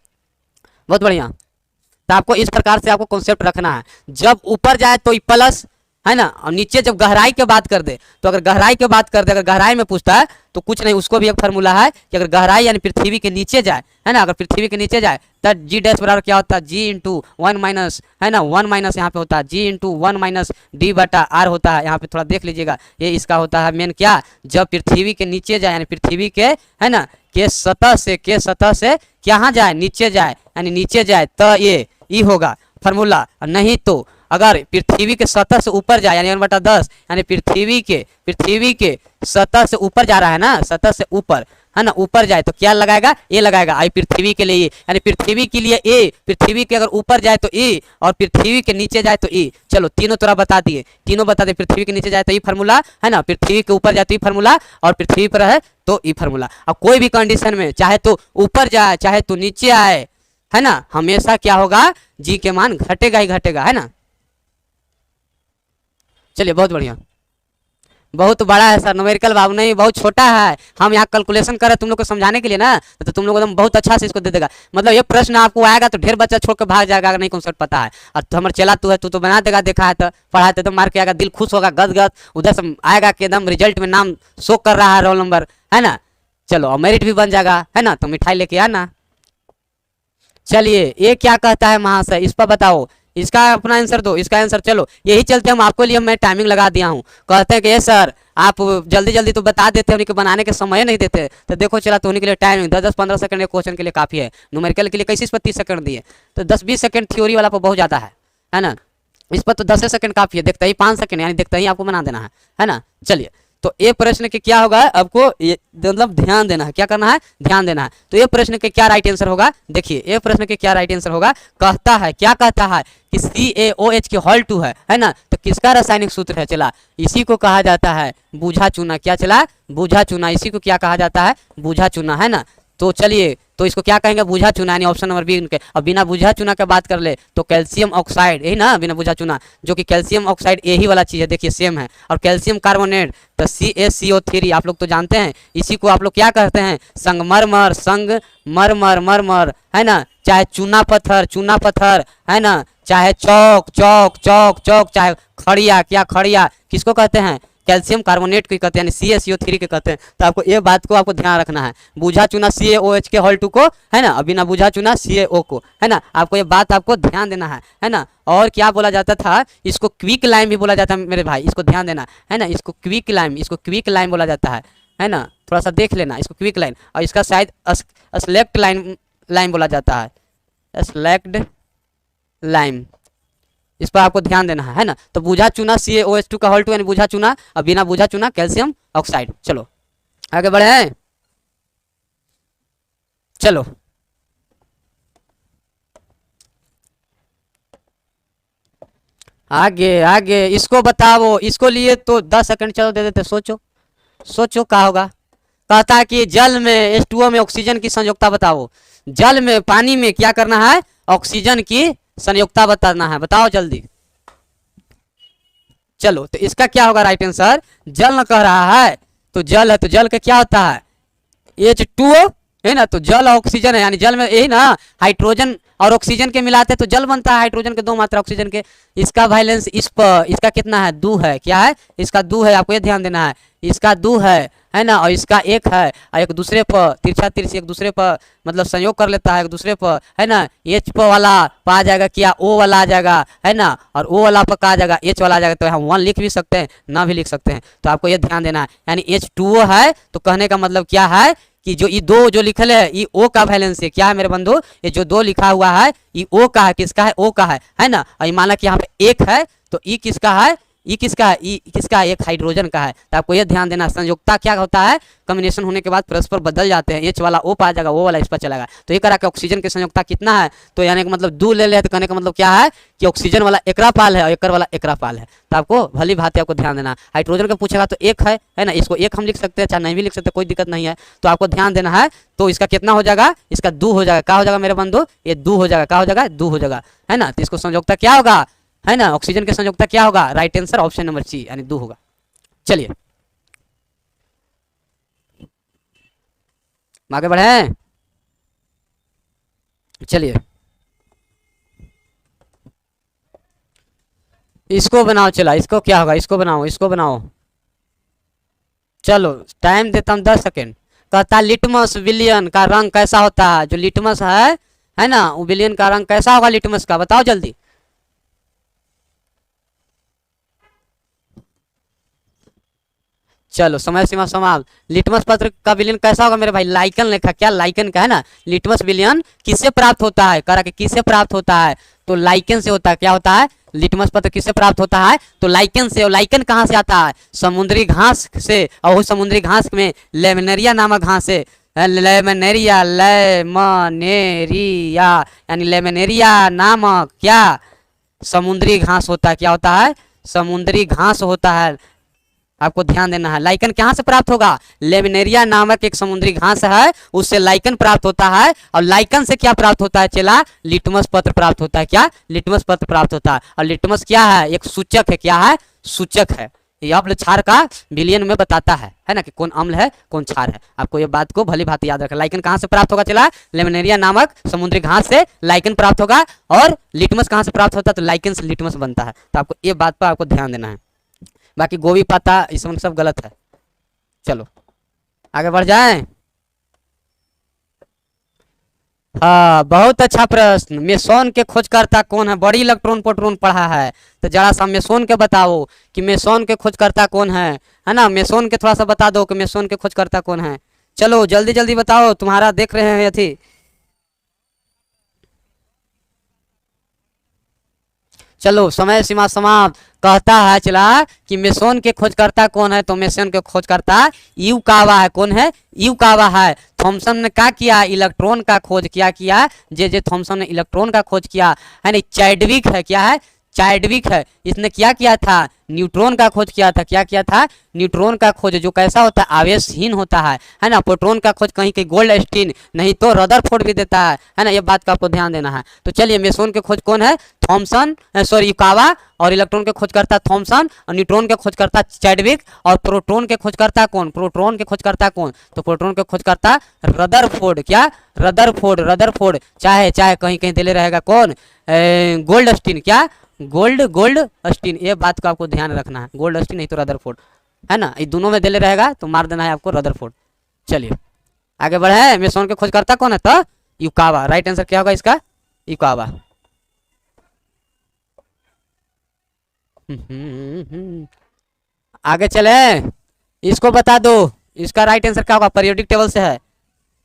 बहुत बढ़िया। तो आपको इस प्रकार से आपको कॉन्सेप्ट रखना है, जब ऊपर जाए तो प्लस, है ना, और नीचे जब गहराई के बात कर दे तो अगर गहराई के बात कर दे, अगर गहराई में पूछता है तो कुछ नहीं, उसको भी एक फार्मूला है कि अगर गहराई यानी पृथ्वी के नीचे जाए, है ना, अगर पृथ्वी के नीचे जाए तब जी डैश बराबर क्या होता है, जी इंटू 1 माइनस, है ना, 1 माइनस यहाँ पे होता है जी इंटू 1 माइनस डी बटा आर होता है। यहाँ पे थोड़ा देख लीजिएगा, ये इसका होता है मेन क्या, जब पृथ्वी के नीचे जाए यानी पृथ्वी के, है ना, के सतह से कहाँ जाए, नीचे जाए, यानी नीचे जाए तो ये ई होगा फार्मूला, नहीं तो अगर पृथ्वी के सतह से ऊपर जाए यानी 1/10, यानी पृथ्वी के सतह से ऊपर जा रहा है ना, सतह से ऊपर, है ना, ऊपर जाए तो क्या लगाएगा, ए लगाएगा, आई पृथ्वी के लिए, यानी पृथ्वी के लिए ए, पृथ्वी के अगर ऊपर जाए तो ए और पृथ्वी के नीचे जाए तो ए। चलो तीनों तरह बता दिए, तीनों बता दिए, पृथ्वी के नीचे जाए तो ई फार्मूला, है ना, पृथ्वी के ऊपर जाए तो ई फार्मूला, और पृथ्वी पर है तो ई फार्मूला। अब कोई भी कंडीशन में चाहे तो ऊपर जाए चाहे तो नीचे आए, है ना, हमेशा क्या होगा, जी के मान घटेगा ही घटेगा, है ना। चलिए बहुत बढ़िया, बहुत बड़ा है सर न्यूमेरिकल बाबू, नहीं बहुत छोटा है, हम यहाँ कैलकुलेशन कर रहे हैं तुम लोग को समझाने के लिए ना, तो तुम लोग एकदम बहुत अच्छा से इसको दे देगा। मतलब ये प्रश्न आपको आएगा तो ढेर बच्चा छोड़ के भाग जाएगा अगर नहीं कॉन्सेप्ट पता है, और तो हमारे चला तू है, तू तो बना देगा, देखा है तो पढ़ा है तो मार के आएगा, दिल खुश होगा गद गद, उधर से आएगा कि एकदम रिजल्ट में नाम शो कर रहा है, रोल नंबर, है ना। चलो और मेरिट भी बन जाएगा, है ना, तो मिठाई लेके आना। चलिए ये क्या कहता है महाशय, इस पर बताओ, इसका अपना आंसर दो, इसका आंसर। चलो यही चलते हम आपको लिए मैं टाइमिंग लगा दिया हूँ, कहते हैं कि ये सर आप जल्दी जल्दी तो बता देते हैं, उन्हीं को बनाने के समय नहीं देते, तो देखो चला तो उन्हीं के लिए टाइमिंग 10-15 सेकंड क्वेश्चन के लिए काफ़ी है, न्यूमेरिकल के लिए कैसे इस पर 30 सेकंड दिए, तो 10-20 सेकंड थ्योरी वाला पर बहुत ज़्यादा है ना, इस पर तो 10 सेकंड काफ़ी है, देखते ही 5 सेकंड यानी देखते ही आपको बना देना है ना। चलिए तो ये प्रश्न के क्या होगा, आपको मतलब ध्यान देना है, क्या करना है, ध्यान देना है। तो ये प्रश्न के क्या राइट आंसर होगा, देखिए ये प्रश्न के क्या राइट आंसर होगा, कहता है, क्या कहता है कि CaOH के होल 2 है ना, तो किसका रासायनिक सूत्र है, चला इसी को कहा जाता है बूझा चूना, क्या चला बूझा चूना, इसी को क्या कहा जाता है, बूझा चूना, है ना। तो चलिए तो इसको क्या कहेंगे, बूझा चूना, यानी ऑप्शन नंबर बी उनके। अब बिना बूझा चूना का बात कर ले तो कैल्शियम ऑक्साइड, यही ना, बिना बूझा चूना, जो कि कैल्शियम ऑक्साइड यही वाला चीज़ है, देखिए सेम है, और कैल्शियम कार्बोनेट तो CaCO3 आप लोग तो जानते हैं, इसी को आप लोग क्या कहते हैं, संगमरमर, संगमरमर, मरमर, है ना, चाहे चूना पत्थर, है ना, चाहे चौक चौक चौक चौक, चाहे खड़िया, क्या खड़िया किसको कहते हैं, कैल्शियम कार्बोनेट को कहते हैं, यानी CaCO3 के कहते हैं। तो आपको ये बात को आपको ध्यान रखना है। बूझा चुना CaOH के होल 2 को, है ना, अभी ना बूझा चुना CaO को, है ना, आपको ये बात आपको ध्यान देना है ना। और क्या बोला जाता था, इसको क्विक लाइम भी बोला जाता है मेरे भाई, इसको ध्यान देना है ना, इसको क्विक लाइम बोला जाता है ना, थोड़ा सा देख लेना इसको क्विक लाइन, और इसका शायद स्लेक्ट लाइम बोला जाता है, स्लेक्ट लाइम, इस पर आपको ध्यान देना है ना। तो बूझा चुना CaOH2 का होल 2 यानी बूझा चुना, और बिना बूझा चुना कैल्शियम ऑक्साइड। चलो आगे बढ़े हैं, चलो आगे आगे, इसको बताओ, इसको लिए तो 10 सेकंड चलो दे देते, सोचो सोचो क्या होगा। कहता है कि जल में H2O में ऑक्सीजन की संयोजकता बताओ, जल में पानी में क्या करना है, ऑक्सीजन की संयोजकता बताना है, बताओ जल्दी। चलो तो इसका क्या होगा राइट आंसर, जल न कह रहा है तो जल है, तो जल का क्या होता है H2O, है ना, तो जल ऑक्सीजन है, यानी जल में यही ना हाइड्रोजन और ऑक्सीजन के मिलाते तो जल बनता है, हाइड्रोजन के 2 मात्रा ऑक्सीजन के। इसका वैलेंस इस पर, इसका कितना है, 2 है, क्या है, इसका 2 है, आपको ये ध्यान देना है, इसका 2 है ना, और इसका 1 है, और एक दूसरे पर तिरछा तिरछी एक दूसरे पर मतलब संयोग कर लेता है एक दूसरे पर, है ना, H पर वाला पा आ जाएगा, क्या O वाला आ जाएगा, है ना, और O वाला पर आ जाएगा, H वाला आ जाएगा, तो हम 1 लिख भी सकते हैं, ना भी लिख सकते हैं, तो आपको ये ध्यान देना है। यानी H2O है तो कहने का मतलब क्या है कि जो ये 2 जो लिखल है ये O का वैलेंस है, क्या है मेरे बंधु, ये जो 2 लिखा हुआ है ये O का है, किसका है, O का है ना, और ये माना कि यहाँ पे 1 है तो E किसका है, ई किसका है, ई किसका है, एक हाइड्रोजन का है। तो आपको ये ध्यान देना, संयोजकता क्या होता है, कॉम्बिनेशन होने के बाद परस्पर बदल जाते हैं, H वाला O पा जाएगा, O वाला इस पर चलेगा। तो ये करा कि ऑक्सीजन की संयोजकता कितना है, तो यानी कि मतलब 2 ले ले, तो कहने का मतलब क्या है कि ऑक्सीजन वाला एकरा पाल है और एकर वाला एकरा पाल है। तो आपको भली भांति आपको ध्यान देना, हाइड्रोजन का पूछेगा तो 1 है ना, इसको 1 हम लिख सकते हैं, चाहे नहीं भी लिख सकते, कोई दिक्कत नहीं है। तो आपको ध्यान देना है, तो इसका कितना हो जाएगा, इसका 2 हो जाएगा, क्या हो जाएगा मेरे बंधु, ये 2 हो जाएगा, क्या हो जाएगा, 2 हो जाएगा, है ना। तो इसको संयोजकता क्या होगा, है ना, ऑक्सीजन की संयोजकता क्या होगा, right answer option number C यानी 2 होगा। चलिए आगे बढ़े, चलिए इसको बनाओ, चला इसको क्या होगा, इसको बनाओ, इसको बनाओ, चलो टाइम देता हूँ 10 सेकेंड। कहता लिटमस विलियन का रंग कैसा होता है, जो लिटमस है ना, वो विलियन का रंग कैसा होगा लिटमस का, बताओ जल्दी। चलो समय सीमा समाप्त। लिटमस पत्र का विलयन कैसा होगा मेरे भाई, लाइकन लिखा, क्या लाइकन का है ना, लिटमस विलयन किससे प्राप्त होता है, करा कि किससे प्राप्त होता है, तो लाइकन से होता है, क्या होता है, लिटमस पत्र किससे प्राप्त होता है, तो लाइकन से। और लाइकन कहाँ से आता है, समुद्री घास से, और उस समुद्री घास में लेमनेरिया नामक घास से, लेमनेरिया यानी लेमनेरिया नामक क्या समुद्री घास होता है, क्या होता है, समुद्री घास होता है। आपको ध्यान देना है, लाइकन कहाँ से प्राप्त होगा, लेमिनेरिया नामक एक समुद्री घास है, उससे लाइकन प्राप्त होता है। और लाइकन से क्या प्राप्त होता है चला, लिटमस पत्र प्राप्त होता है, क्या लिटमस पत्र प्राप्त होता है। और लिटमस क्या है, एक सूचक है, क्या है, सूचक है, ये अम्ल क्षार का विलयन में बताता है ना, कि कौन अम्ल है कौन क्षार है। आपको ये बात को भली भांति याद रखना। लाइकन कहाँ से प्राप्त होगा चला, लेमिनेरिया नामक समुद्री घास से लाइकन प्राप्त होगा। और लिटमस कहाँ से प्राप्त होता है, तो लाइकन से लिटमस बनता है। तो आपको ये बात पर आपको ध्यान देना है, बाकी गोभी पाता इसमें सब गलत है। चलो आगे बढ़ जाएं। हाँ बहुत अच्छा प्रश्न, मेसोन के खोजकर्ता कौन है, बड़ी इलेक्ट्रॉन प्रोटॉन पढ़ा है, तो जरा सा मेसोन के बताओ कि मेसोन के खोजकर्ता कौन है ना, मेसोन के थोड़ा सा बता दो कि मेसोन के खोजकर्ता कौन है। चलो जल्दी जल्दी बताओ, तुम्हारा देख रहे हैं यथी। चलो समय सीमा समाप्त। कहता है चला कि मेसोन के खोजकर्ता कौन है, तो मेसोन के खोजकर्ता यूकावा है। कौन है, यूकावा है। थॉमसन ने क्या किया, इलेक्ट्रॉन का खोज किया जे थॉमसन ने इलेक्ट्रॉन का खोज किया, है ना। चैडविक है, क्या है, चैडविक है, इसने क्या किया था, न्यूट्रॉन का खोज किया था। क्या किया था, न्यूट्रॉन का खोज, जो कैसा होता है, आवेशहीन होता है ना। प्रोटॉन का खोज कहीं कहीं गोल्डस्टीन, नहीं तो रदरफोर्ड भी देता है ना। ये बात का आपको ध्यान देना है। तो चलिए, मेसोन के खोज कौन है, थॉमसन, सॉरी युकावा, और इलेक्ट्रॉन के खोज करता थॉमसन, और न्यूट्रॉन के खोज करता चैडविक, और प्रोटॉन के खोज करता कौन, प्रोटॉन के खोज करता कौन, तो प्रोटॉन के खोज करता रदरफोर्ड। क्या, रदरफोर्ड। चाहे कहीं कहीं दिले रहेगा कौन, गोल्डस्टीन। क्या, गोल्डस्टीन। ये बात को आपको ध्यान रखना है, गोल्डस्टीन नहीं तो रदरफोर्ड, है ना। ये दोनों में दिले रहेगा तो मार देना है आपको रदरफोर्ड। चलिए आगे बढ़े। मेसोन के खोज करता कौन है, तो युकावा। राइट आंसर क्या होगा इसका, युकावा। आगे चले, इसको बता दो, इसका राइट आंसर क्या होगा, पीरियोडिक टेबल से है।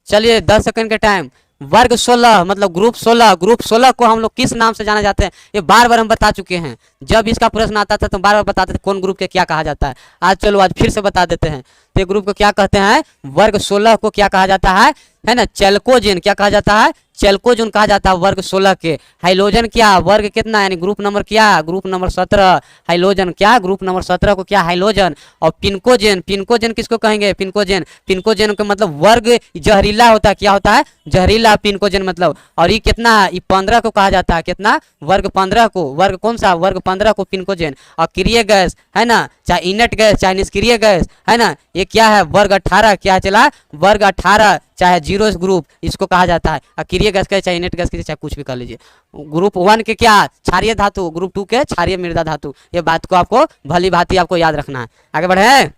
चलिए 10 सेकंड के टाइम। वर्ग 16 मतलब ग्रुप 16, ग्रुप 16 को हम लोग किस नाम से जाना जाते हैं, ये बार बार हम बता चुके हैं। जब इसका प्रश्न आता था तो बार बार बताते थे कौन ग्रुप के क्या कहा जाता है। आज चलो आज फिर से बता देते हैं। तो ग्रुप को क्या कहते हैं, वर्ग 16 को क्या कहा जाता है ना, चेल्कोजेन। क्या कहा जाता है, चेल्कोजेन कहा जाता है वर्ग 16 के। हाइलोजन क्या, वर्ग कितना, यानी ग्रुप नंबर क्या, ग्रुप नंबर 17। हाइलोजन क्या, ग्रुप नंबर 17 को क्या, हाइलोजन। और पिनकोजेन, पिनकोजेन किसको कहेंगे, पिनकोजेन। पिनकोजेन का मतलब वर्ग जहरीला होता है। क्या होता है, जहरीला, पिनकोजेन मतलब। और ये कितना है, ये 15 को कहा जाता है। कितना, वर्ग 15 को, वर्ग कौन सा, वर्ग 15 को पिनकोजेन। और क्रिय गैस है ना, चाहे इनट गैस चाहे निष्क्रिय गैस है ना, ये क्या है, वर्ग 18। क्या चला, वर्ग 18, चाहे जीरो ग्रुप इसको कहा जाता है। अक्रिय गैस के चाहे इनट गैस के चाहे कुछ भी कर लीजिए। ग्रुप 1 के क्या, क्षारीय धातु, ग्रुप 2 के क्षारीय मृदा धातु। ये बात को आपको भली भांति आपको याद रखना है। आगे बढ़े,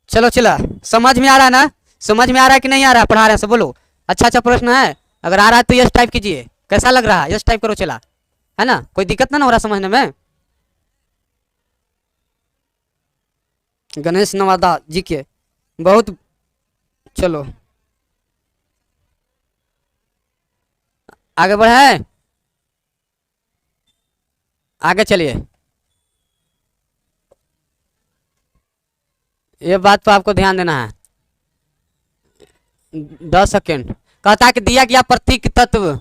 चलो चला, समझ में आ रहा है ना, समझ में आ रहा है कि नहीं आ रहा है, पढ़ा रहे हैं सब बोलो। अच्छा प्रश्न है, अगर आ रहा है तो यस टाइप कीजिए। कैसा लग रहा है, यस टाइप करो, चला, है ना, कोई दिक्कत ना हो रहा समझने में। गणेश नवादा जी के बहुत, चलो आगे बढ़े, आगे चलिए। ये बात पर आपको ध्यान देना है। 10 सेकेंड। कहता है कि दिया गया प्रतीक तत्व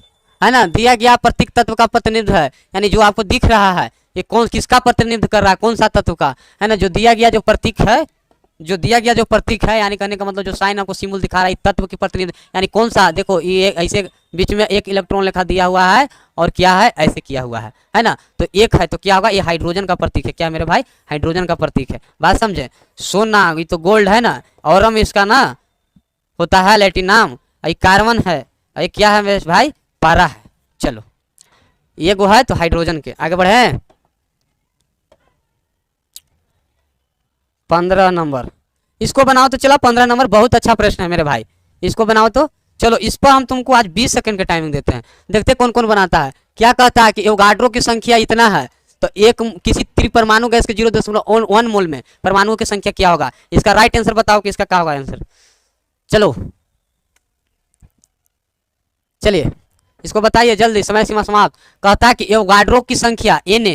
है ना, दिया गया प्रतीक तत्व का प्रतिनिधित्व है, यानी जो आपको दिख रहा है ये कौन, किसका प्रतिनिधित्व कर रहा है, कौन सा तत्व का, है ना। जो दिया गया जो प्रतीक है, जो दिया गया जो प्रतीक है, यानी कहने का मतलब जो साइन आपको सिंबल दिखा रहा है, तत्व की प्रतिनिधि, यानी कौन सा, देखो ये ऐसे बीच में एक इलेक्ट्रॉन लिखा दिया हुआ है, और क्या है, ऐसे किया हुआ है ना। तो एक है तो क्या होगा, ये हाइड्रोजन का प्रतीक है। क्या मेरे भाई, हाइड्रोजन का प्रतीक है, बात समझे। सोना ये तो गोल्ड है ना, और इसका ना होता है लैटिनम, ये कार्बन है, ये क्या है मेरे भाई, पारा है। चलो ये गो है तो हाइड्रोजन के। आगे बढ़े, 15 नंबर इसको बनाओ तो चलो। 15 नंबर बहुत अच्छा प्रश्न है मेरे भाई, इसको बनाओ तो चलो। इस पर हम तुमको आज 20 सेकंड के टाइमिंग देते हैं, देखते कौन कौन बनाता है। क्या कहता है कि एवोगाड्रो की संख्या इतना है, तो एक किसी त्रिपरमाणु गैस के 0.1 मोल में परमाणुओं की संख्या क्या होगा। इसका राइट आंसर बताओ कि इसका क्या होगा आंसर। चलो चलिए इसको बताइए जल्दी, समय सीमा समाप्त। कहता है कि एवोगाड्रो की संख्या एन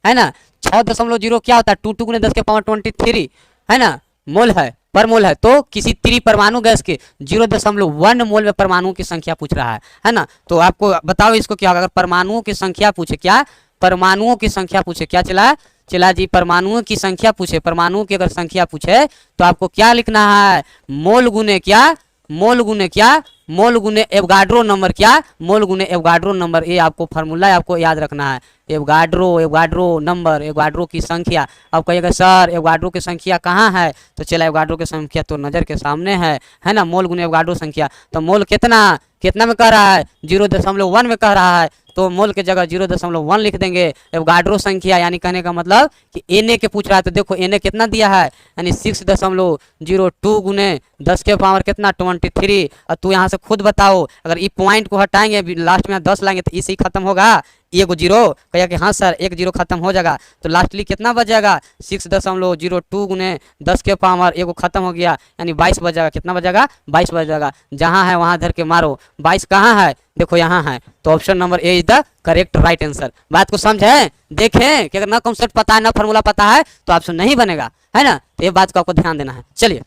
है ना 6.0 क्या होता है, 2 × 10⁻23 है ना, मोल है, पर मोल है। तो किसी त्रिपरमाणु गैस के 0.1 मोल में परमाणुओं की संख्या पूछ रहा है ना। तो आपको बताओ इसको क्या होगा, अगर परमाणुओं की संख्या पूछे, क्या परमाणुओं की संख्या पूछे, क्या चला जी, परमाणुओं की संख्या पूछे, परमाणुओं की अगर संख्या पूछे तो आपको क्या लिखना है, मोल गुने क्या, मोल गुने क्या, मोल गुने एवोगाड्रो नंबर। क्या, मोल गुने एवोगाड्रो नंबर। ये आपको फार्मूला आपको याद रखना है, एवोगाड्रो नंबर, एवोगाड्रो की संख्या। अब कहिएगा सर एवोगाड्रो की संख्या कहाँ है, तो चला एवोगाड्रो की संख्या तो नज़र के सामने है ना, मोल गुने एवोगाड्रो संख्या। तो मोल कितना में कह रहा है, 0.1 में कह रहा है, तो मोल के जगह 0.1 लिख देंगे। एवोगाड्रो संख्या यानी कहने का मतलब कि एन के पूछ रहा है, तो देखो एन कितना दिया है, यानी 6.02 गुने 10 के पावर कितना 23। और तू यहाँ से खुद बताओ, अगर ई पॉइंट को हटाएंगे लास्ट में 10 लाएंगे तो इसी खत्म होगा, एगो जीरो कहिए कि हाँ सर एक जीरो खत्म हो जाएगा, तो लास्टली कितना बच जाएगा, 6.02 गुने 10 के पावर एगो खत्म हो गया, यानी 22 बच जाएगा। कितना बच जाएगा, 22 बच जाएगा। जहाँ है वहाँ धर के मारो, 22 कहाँ है, देखो यहाँ है। तो option number A is the correct right answer. बात को समझे, देखें कि अगर ना कॉन्सेप्ट पता है ना फार्मूला पता है तो ऑप्शन नहीं बनेगा, है ना। तो ये बात को आपको ध्यान देना है। चलिए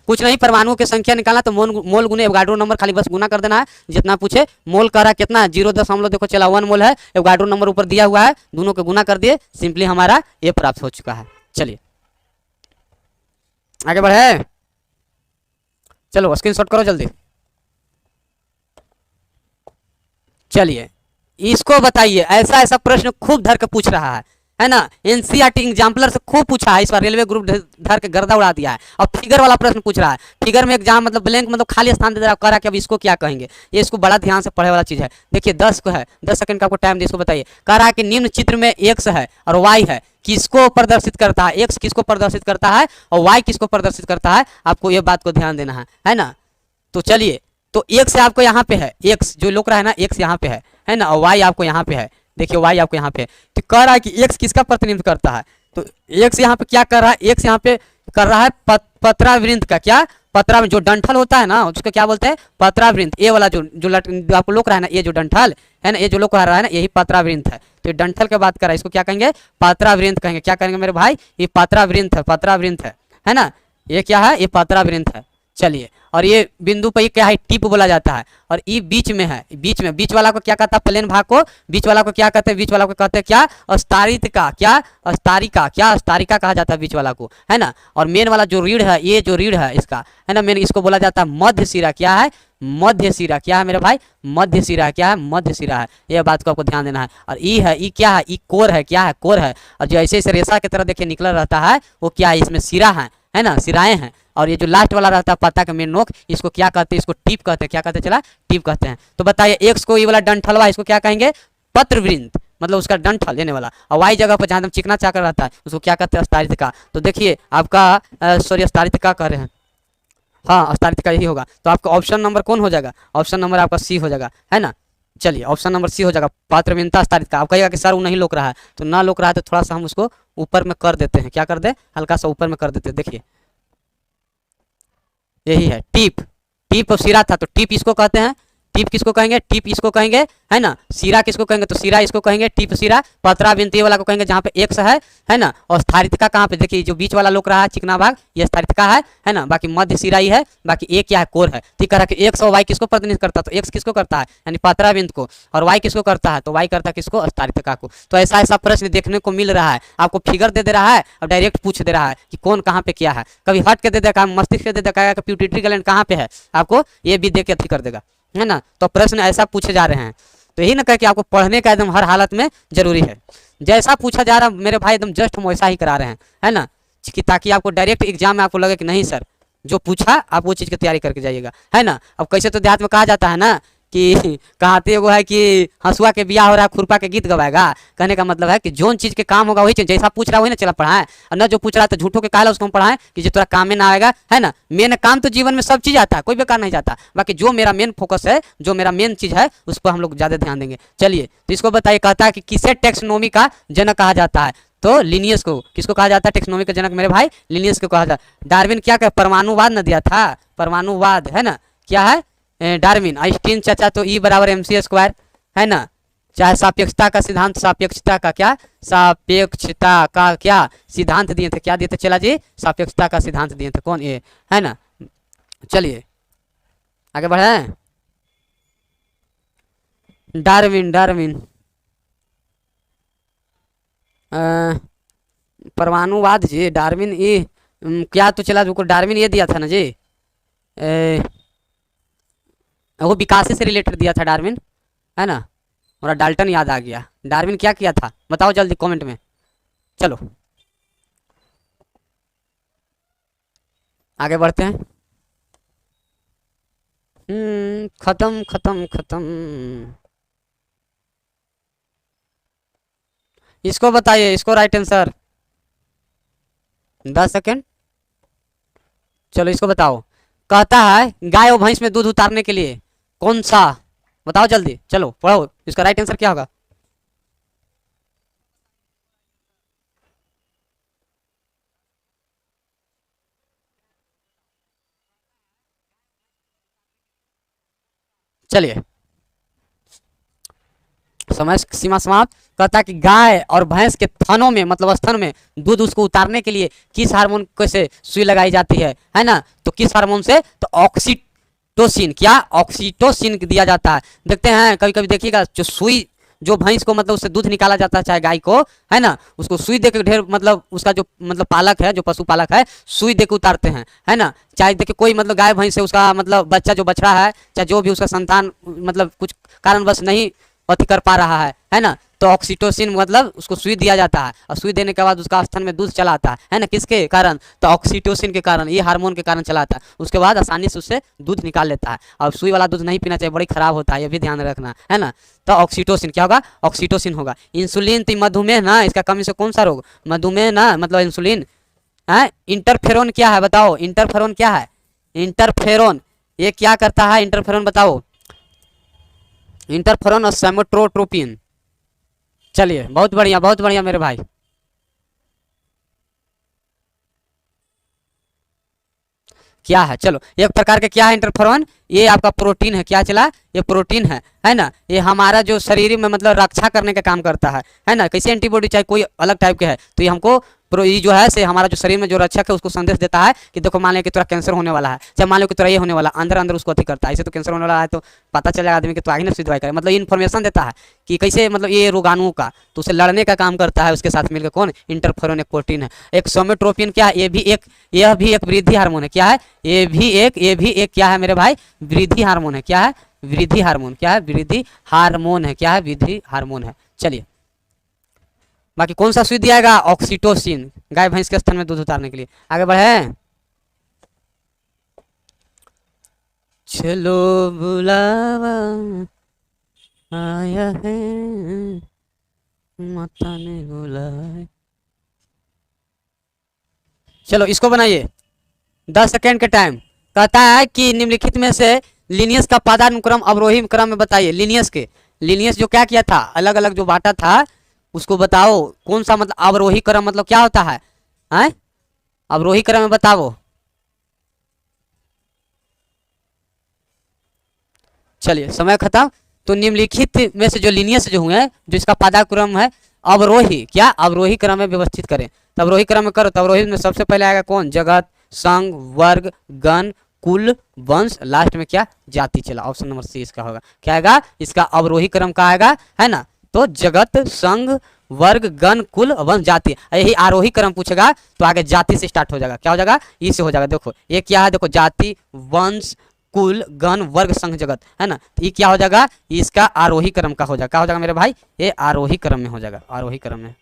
कुछ नहीं, परमाणुओं की संख्या निकालना तो मोल गुने एवोगाड्रो नंबर, खाली बस गुना कर देना है जितना पूछे। मोल का रहा कितना है 0 देखो चला 1 मोल है, एवोगाड्रो नंबर ऊपर दिया हुआ है, दोनों को गुना कर दिए, सिंपली हमारा ये प्राप्त हो चुका है। चलिए आगे बढ़े, चलो स्क्रीनशॉट करो जल्दी। चलिए इसको बताइए, ऐसा ऐसा प्रश्न खूब धर के पूछ रहा है ना, एनसीईआरटी एग्जाम्पलर से खूब पूछा है इस बार, रेलवे ग्रुप धर के गर्दा उड़ा दिया है। और फिगर वाला प्रश्न पूछ रहा है, फिगर में एग्जाम मतलब ब्लैंक मतलब खाली स्थान दे रहा है, कि अब इसको क्या कहेंगे, ये इसको बड़ा ध्यान से पढ़े वाला चीज है। देखिए 10 को है, 10 सेकंड का आपको टाइम दे, इसको बताइए। कह रहा है कि निम्न चित्र में एक्स है और वाई है, किसको प्रदर्शित करता है, एक्स किसको प्रदर्शित करता है और वाई किसको प्रदर्शित करता है, आपको ये बात को ध्यान देना है ना। तो चलिए, तो एक्स आपको यहाँ पे है, एक्स जो लोग रहा है ना, एक्स यहाँ पे है ना, और वाई आपको यहाँ पे है, देखिए वाई आपको यहाँ पे। तो कह रहा है कि एक्स किसका प्रतिनिधित्व करता है, तो एक्स यहाँ पे क्या कर रहा है, एक्स यहाँ पे कर रहा है पत्रावृंत का, क्या पत्रा जो डंठल होता है ना उसको क्या बोलते हैं, पत्रावृंत। ये वाला जो आपको लोग रहा है ना, ये जो डंठल है ना, ये जो लोग रहा है ना, यही पत्रावृंत है। तो ये डंठल की बात कर रहा है, इसको क्या कहेंगे, पत्रावृंत कहेंगे। क्या कहेंगे मेरे भाई, ये पत्रावृंत है, पत्रावृंत है ना, ये क्या है, ये पत्रावृंत है। चलिए, और ये बिंदु पर क्या है, टिप बोला जाता है, और ये बीच में है, बीच में, बीच वाला को क्या कहता है, प्लेन भाग को बीच वाला को क्या कहते हैं, बीच वाला को कहते हैं क्या, अस्तारिका, क्या अस्तारिका, क्या अस्तारिका कहा जाता है बीच वाला को, है ना। और मेन वाला जो रीढ़ है, ये जो रीढ़ है इसका, है ना, मेन इसको बोला जाता है मध्य सिरा। क्या है, मध्य सिरा। क्या है मेरे भाई, मध्य सिरा। क्या है, मध्य सिरा है, ये बात को आपको ध्यान देना है। और ई है, ई क्या है, ई कोर है। क्या है, कोर है। और जो ऐसे ऐसे रेशा की तरह देखिए निकला रहता है, वो क्या है, इसमें सिरा है ना, सिराएं हैं। और ये जो लास्ट वाला रहता है पत्ता का मेन नोक, इसको क्या कहते हैं, इसको टिप कहते हैं। क्या कहते हैं, चला टिप कहते हैं। तो बताइए एक्स को ये वाला डंठलवा, इसको क्या कहेंगे, पत्रवृंत, मतलब उसका डंठल लेने वाला। और वाई जगह पर जहाँ चिकना चाकर रहता है उसको क्या कहते हैं, अस्तारिका। तो देखिए आपका सॉरी अस्तारिका कह रहे हैं, हाँ अस्तारिका यही होगा। तो आपका ऑप्शन नंबर कौन हो जाएगा, ऑप्शन नंबर आपका सी हो जाएगा, है ना। चलिए ऑप्शन नंबर सी हो जाएगा, पात्रवृंता अस्तारिका। आप कहिएगा कि सर वो नहीं लोक रहा है, तो ना लोक रहा है तो थोड़ा सा हम उसको ऊपर में कर देते हैं। क्या कर दे, हल्का सा ऊपर में कर देते हैं। देखिए यही है टीप, टीप और सिरा था, तो टीप इसको कहते हैं, टीप किसको कहेंगे, टीप इसको कहेंगे, है ना। सिरा किसको कहेंगे, तो सिरा इसको कहेंगे, टीप सिरा। पतरा बिनती वाला को कहेंगे जहाँ पे एक्स है ना। और स्थारिका कहाँ पे, देखिए जो बीच वाला लोग रहा है चिकना भाग, ये स्थारिका है ना। बाकी मध्य सिरा ही है, बाकी एक क्या है, कोर है। तो कह रहा है कि एक्स और वाई किसको प्रतिनिधित्व करता है, तो एक्स किसको करता है यानी पतरा बिंद को, और वाई किसको करता है, तो वाई करता है किसको, स्थारिका को। तो ऐसा ऐसा प्रश्न देखने को मिल रहा है, आपको फिगर दे रहा है और डायरेक्ट पूछ दे रहा है कि कौन कहाँ पे क्या है। कभी हट के दे देगा, मस्तिष्क दे देगा, प्यूटिटरी ग्लैंड कहाँ पे है, आपको ये भी दे के अथी कर देगा, है ना। तो प्रश्न ऐसा पूछे जा रहे हैं, तो यही ना कह कि आपको पढ़ने का एकदम हर हालत में जरूरी है। जैसा पूछा जा रहा मेरे भाई एकदम जस्ट हम वैसा ही करा रहे हैं, है ना, कि ताकि आपको डायरेक्ट एग्जाम में आपको लगे कि नहीं सर जो पूछा आप वो चीज़ की तैयारी करके जाइएगा, है ना। अब कैसे तो देहात में कहा जाता है ना कि कहते वो है कि हंसुआ के बिया हो रहा है खुरपा के गीत गवाएगा। कहने का मतलब है कि जोन चीज़ के काम होगा वही चीज़, जैसा पूछ रहा वही ना चला पढ़ाएं, और न जो पूछ रहा तो झूठों के काला उसको हम पढ़ाएं कि जो तेरा काम में ना आएगा, है ना। मेन काम तो जीवन में सब चीज़ आता है, कोई बेकार नहीं जाता। बाकी जो मेरा मेन फोकस है, जो मेरा मेन चीज़ है उस पर हम लोग ज़्यादा ध्यान देंगे। चलिए तो इसको बताइए, कहता है कि किसे टेक्सोनोमी का जनक कहा जाता है, तो लिनियस को। किसको कहा जाता है टेक्सोनोमी का जनक मेरे भाई, लिनियस को कहा जाता है। डार्विन क्या कहे, परमाणुवाद न दिया था, परमाणुवाद, है ना। क्या है डार्विन। आइंस्टीन चाचा तो ई बराबर MC स्क्वायर, है ना। चाहे सापेक्षता का सिद्धांत, सापेक्षता का क्या, सापेक्षता का क्या सिद्धांत दिए थे, क्या दिए थे चला जी, सापेक्षता का सिद्धांत दिए थे, कौन ये, है ना। चलिए आगे बढ़े, डार्विन, डार्विन परमाणुवाद जी, डार्विन ये क्या तो चला रुको, डार्विन ये दिया था ना जी, वो विकास से रिलेटेड दिया था डार्विन, है ना। और डाल्टन याद आ गया, डार्विन क्या किया था बताओ जल्दी कमेंट में। चलो आगे बढ़ते हैं। खत्म खत्म खत्म, इसको बताइए, इसको राइट आंसर 10 सेकेंड। चलो इसको बताओ, कहता है गाय और भैंस में दूध उतारने के लिए कौन सा, बताओ जल्दी, चलो पढ़ो इसका राइट आंसर क्या होगा। चलिए समय सीमा समाप्त। कहता है कि गाय और भैंस के थनों में मतलब स्तन में दूध उसको उतारने के लिए किस हार्मोन से सुई लगाई जाती है ना? तो किस हार्मोन से? तो ऑक्सीटोसिन। क्या? ऑक्सीटोसिन दिया जाता है। देखते हैं कभी कभी देखिएगा जो सुई जो भैंस को मतलब उससे दूध निकाला जाता है चाहे गाय को, है ना, उसको सुई देके ढेर मतलब उसका जो मतलब पालक है, जो पशु पालक है, सुई देके उतारते हैं, है ना। चाहे देखिए कोई मतलब गाय भैंस से उसका मतलब बच्चा जो बछड़ा है, चाहे जो भी उसका संतान मतलब कुछ कारणवश नहीं अति कर पा रहा है ना, तो ऑक्सीटोसिन मतलब उसको सुई दिया जाता है और सुई देने के बाद उसका स्तन में दूध चला आता है ना। किसके कारण? तो ऑक्सीटोसिन के कारण, ये हार्मोन के कारण चला आता है। उसके बाद आसानी से उससे दूध निकाल लेता है। और सुई वाला दूध नहीं पीना चाहिए, बड़ी खराब होता है, ये भी ध्यान रखना, है ना। तो ऑक्सीटोसिन क्या होगा? ऑक्सीटोसिन होगा। इंसुलिन तो मधुमेह ना, इसका कमी से कौन सा रोग? मधुमेह ना, मतलब इंसुलिन है। इंटरफेरोन क्या है बताओ? इंटरफेरोन क्या है? इंटरफेरोन ये क्या करता है? इंटरफेरोन बताओ। इंटरफेरोन और सोमेटोट्रोपिन। चलिए बहुत बढ़िया मेरे भाई। क्या है? चलो एक प्रकार के क्या है इंटरफेरोन? ये आपका प्रोटीन है। क्या चला? ये प्रोटीन है ना। ये हमारा जो शरीर में मतलब रक्षा करने का काम करता है ना। कैसे एंटीबॉडी चाहे कोई अलग टाइप के है तो ये हमको ये जो है से हमारा जो शरीर में जो रक्षक है उसको संदेश देता है कि देखो मान लो कि तेरा कैंसर होने वाला है, चाहे मान लो कि तेरा ये होने वाला, अंदर अंदर उसको अति करता है। ऐसे तो कैंसर होने वाला है तो पता चलेगा आदमी कि तो आगे ना दवाई करे, मतलब इन्फॉर्मेशन देता है कि कैसे मतलब ये रोगाणुओं का तो उसे लड़ने का काम करता है। उसके साथ मिलकर कौन? इंटरफेरोन एक प्रोटीन है। एक सोमेटोट्रोपिन क्या है? यह भी एक वृद्धि हार्मोन है। क्या है? ये भी एक क्या है मेरे भाई? वृद्धि हार्मोन है। क्या है? वृद्धि हार्मोन। क्या है? वृद्धि हार्मोन है। क्या है? वृद्धि हार्मोन है। चलिए बाकी कौन सा सुई दिया जाएगा? ऑक्सीटोसिन, गाय भैंस के स्तन में दूध उतारने के लिए। आगे बढ़े। चलो बुलावा आया है, माता ने बुलाया। चलो इसको बनाइए 10 सेकेंड के टाइम। कहता है कि निम्नलिखित में से लिनियस का पदानुक्रम अवरोही क्रम में बताइए। लिनियस जो क्या किया था, अलग अलग जो बांटा था उसको बताओ। कौन सा मतलब अवरोही क्रम मतलब क्या होता है? अवरोही क्रम में बताओ। चलिए समय खत्म। तो निम्नलिखित में से जो लिनियस जो हुए जो इसका पदानुक्रम है अवरोही, क्या अवरोही क्रम में व्यवस्थित करें। तो अवरोही क्रम में करो तो अवरोही में सबसे पहले आएगा कौन? जगत, संघ, वर्ग, गण, कुल, वंश, लास्ट में क्या? जाति। चला ऑप्शन नंबर सी इसका होगा। क्या आएगा? इसका अवरोही क्रम का आएगा, है ना। तो जगत, संघ, वर्ग, गण, कुल, वंश, जाति। यही आरोही क्रम पूछेगा तो आगे जाति से स्टार्ट हो जाएगा। क्या हो जाएगा? ई से हो जाएगा। देखो ये क्या है? देखो जाति, वंश, कुल, गण, वर्ग, संघ, जगत, है ना। तो ये क्या हो जाएगा? इसका आरोही क्रम का हो जाएगा। क्या हो जाएगा मेरे भाई? ये आरोही क्रम में हो जाएगा। आरोही क्रम में।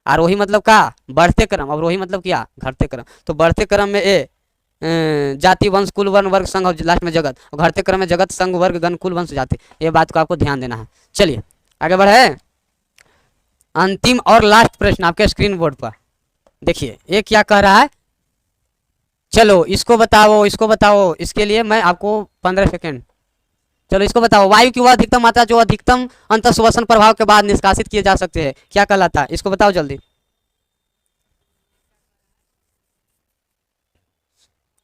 आरोही मतलब क्या? बढ़ते क्रम। अवरोही मतलब क्या? घटते क्रम। तो बढ़ते क्रम में ए जाति, वंश, कुल, वर्ण, वर्ग, संघ और लास्ट में जगत। और घटते क्रम में जगत, संघ, वर्ग, गण, कुल, वंश, जाति। ये बात को आपको ध्यान देना है। चलिए आगे बढ़े। अंतिम और लास्ट प्रश्न आपके स्क्रीन बोर्ड पर देखिए। ये क्या कह रहा है? चलो इसको बताओ, इसको बताओ। इसके लिए मैं आपको 15 सेकेंड। चलो इसको बताओ। वायु की वह अधिकतम मात्रा जो अधिकतम अंतःश्वसन प्रभाव के बाद निष्कासित किए जा सकते हैं क्या कहलाता है? इसको बताओ जल्दी।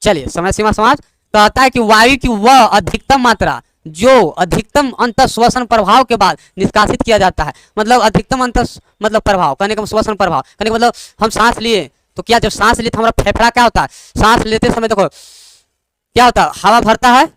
चलिए समय सीमा समाप्त। कहता है कि वायु की वह अधिकतम मात्रा जो अधिकतम अंतःश्वसन प्रभाव के बाद निष्कासित किया जाता है। मतलब अधिकतम अंत मतलब प्रभाव कहने का श्वसन प्रभाव कहने का मतलब हम सांस लिए तो क्या, जब सांस लिए तो हमारा फेफड़ा क्या होता है? सांस लेते समय देखो क्या होता है? हवा भरता है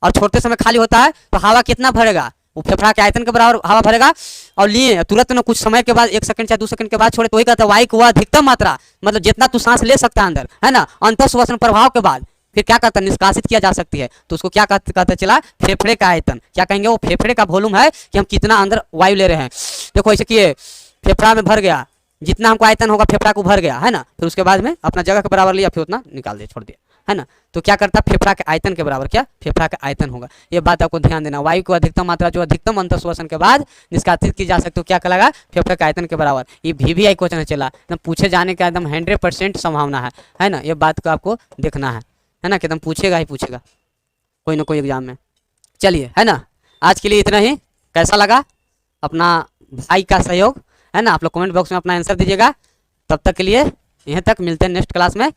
और छोड़ते समय खाली होता है। तो हवा कितना भरेगा? वो फेफड़ा के आयतन के बराबर हवा भरेगा। और लिए तुरंत ना कुछ समय के बाद 1 सेकंड या 2 सेकंड के बाद छोड़े तो वही कहता है वायु की वह अधिकतम मात्रा मतलब जितना तू सांस ले सकता है अंदर, है ना, अंतःश्वसन प्रभाव के बाद फिर क्या कहता है? निष्कासित किया जा सकती है। तो उसको क्या कहते चला? फेफड़े का आयतन। क्या कहेंगे? वो फेफड़े का वॉल्यूम है कि हम कितना अंदर वायु ले रहे हैं। देखो ऐसे किए फेफड़ा में भर गया, जितना हमको आयतन होगा फेफड़ा को भर गया, है ना। फिर उसके बाद में अपना जगह के बराबर लिया, फिर उतना निकाल दिया, छोड़ दिया, है ना। तो क्या करता? फेफड़ा के आयतन के बराबर क्या? फेफड़ा का आयतन होगा। ये बात आपको ध्यान देना। वायु को अधिकतम मात्रा जो अधिकतम अंतःश्वसन के बाद निष्कासित की जा सकती है क्या कहलागा? फेफड़ा के आयतन के बराबर। ये VVI क्वेश्चन चला एकदम पूछे जाने का एकदम 100% संभावना है ना। ये बात को आपको देखना है ना, कि एकदम पूछेगा ही पूछेगा कोई ना कोई एग्जाम में। चलिए, है ना, आज के लिए इतना ही। कैसा लगा? अपना भाई का सहयोग, है ना। आप लोग कमेंट बॉक्स में अपना आंसर दीजिएगा। तब तक के लिए यहीं तक, मिलते हैं नेक्स्ट क्लास में।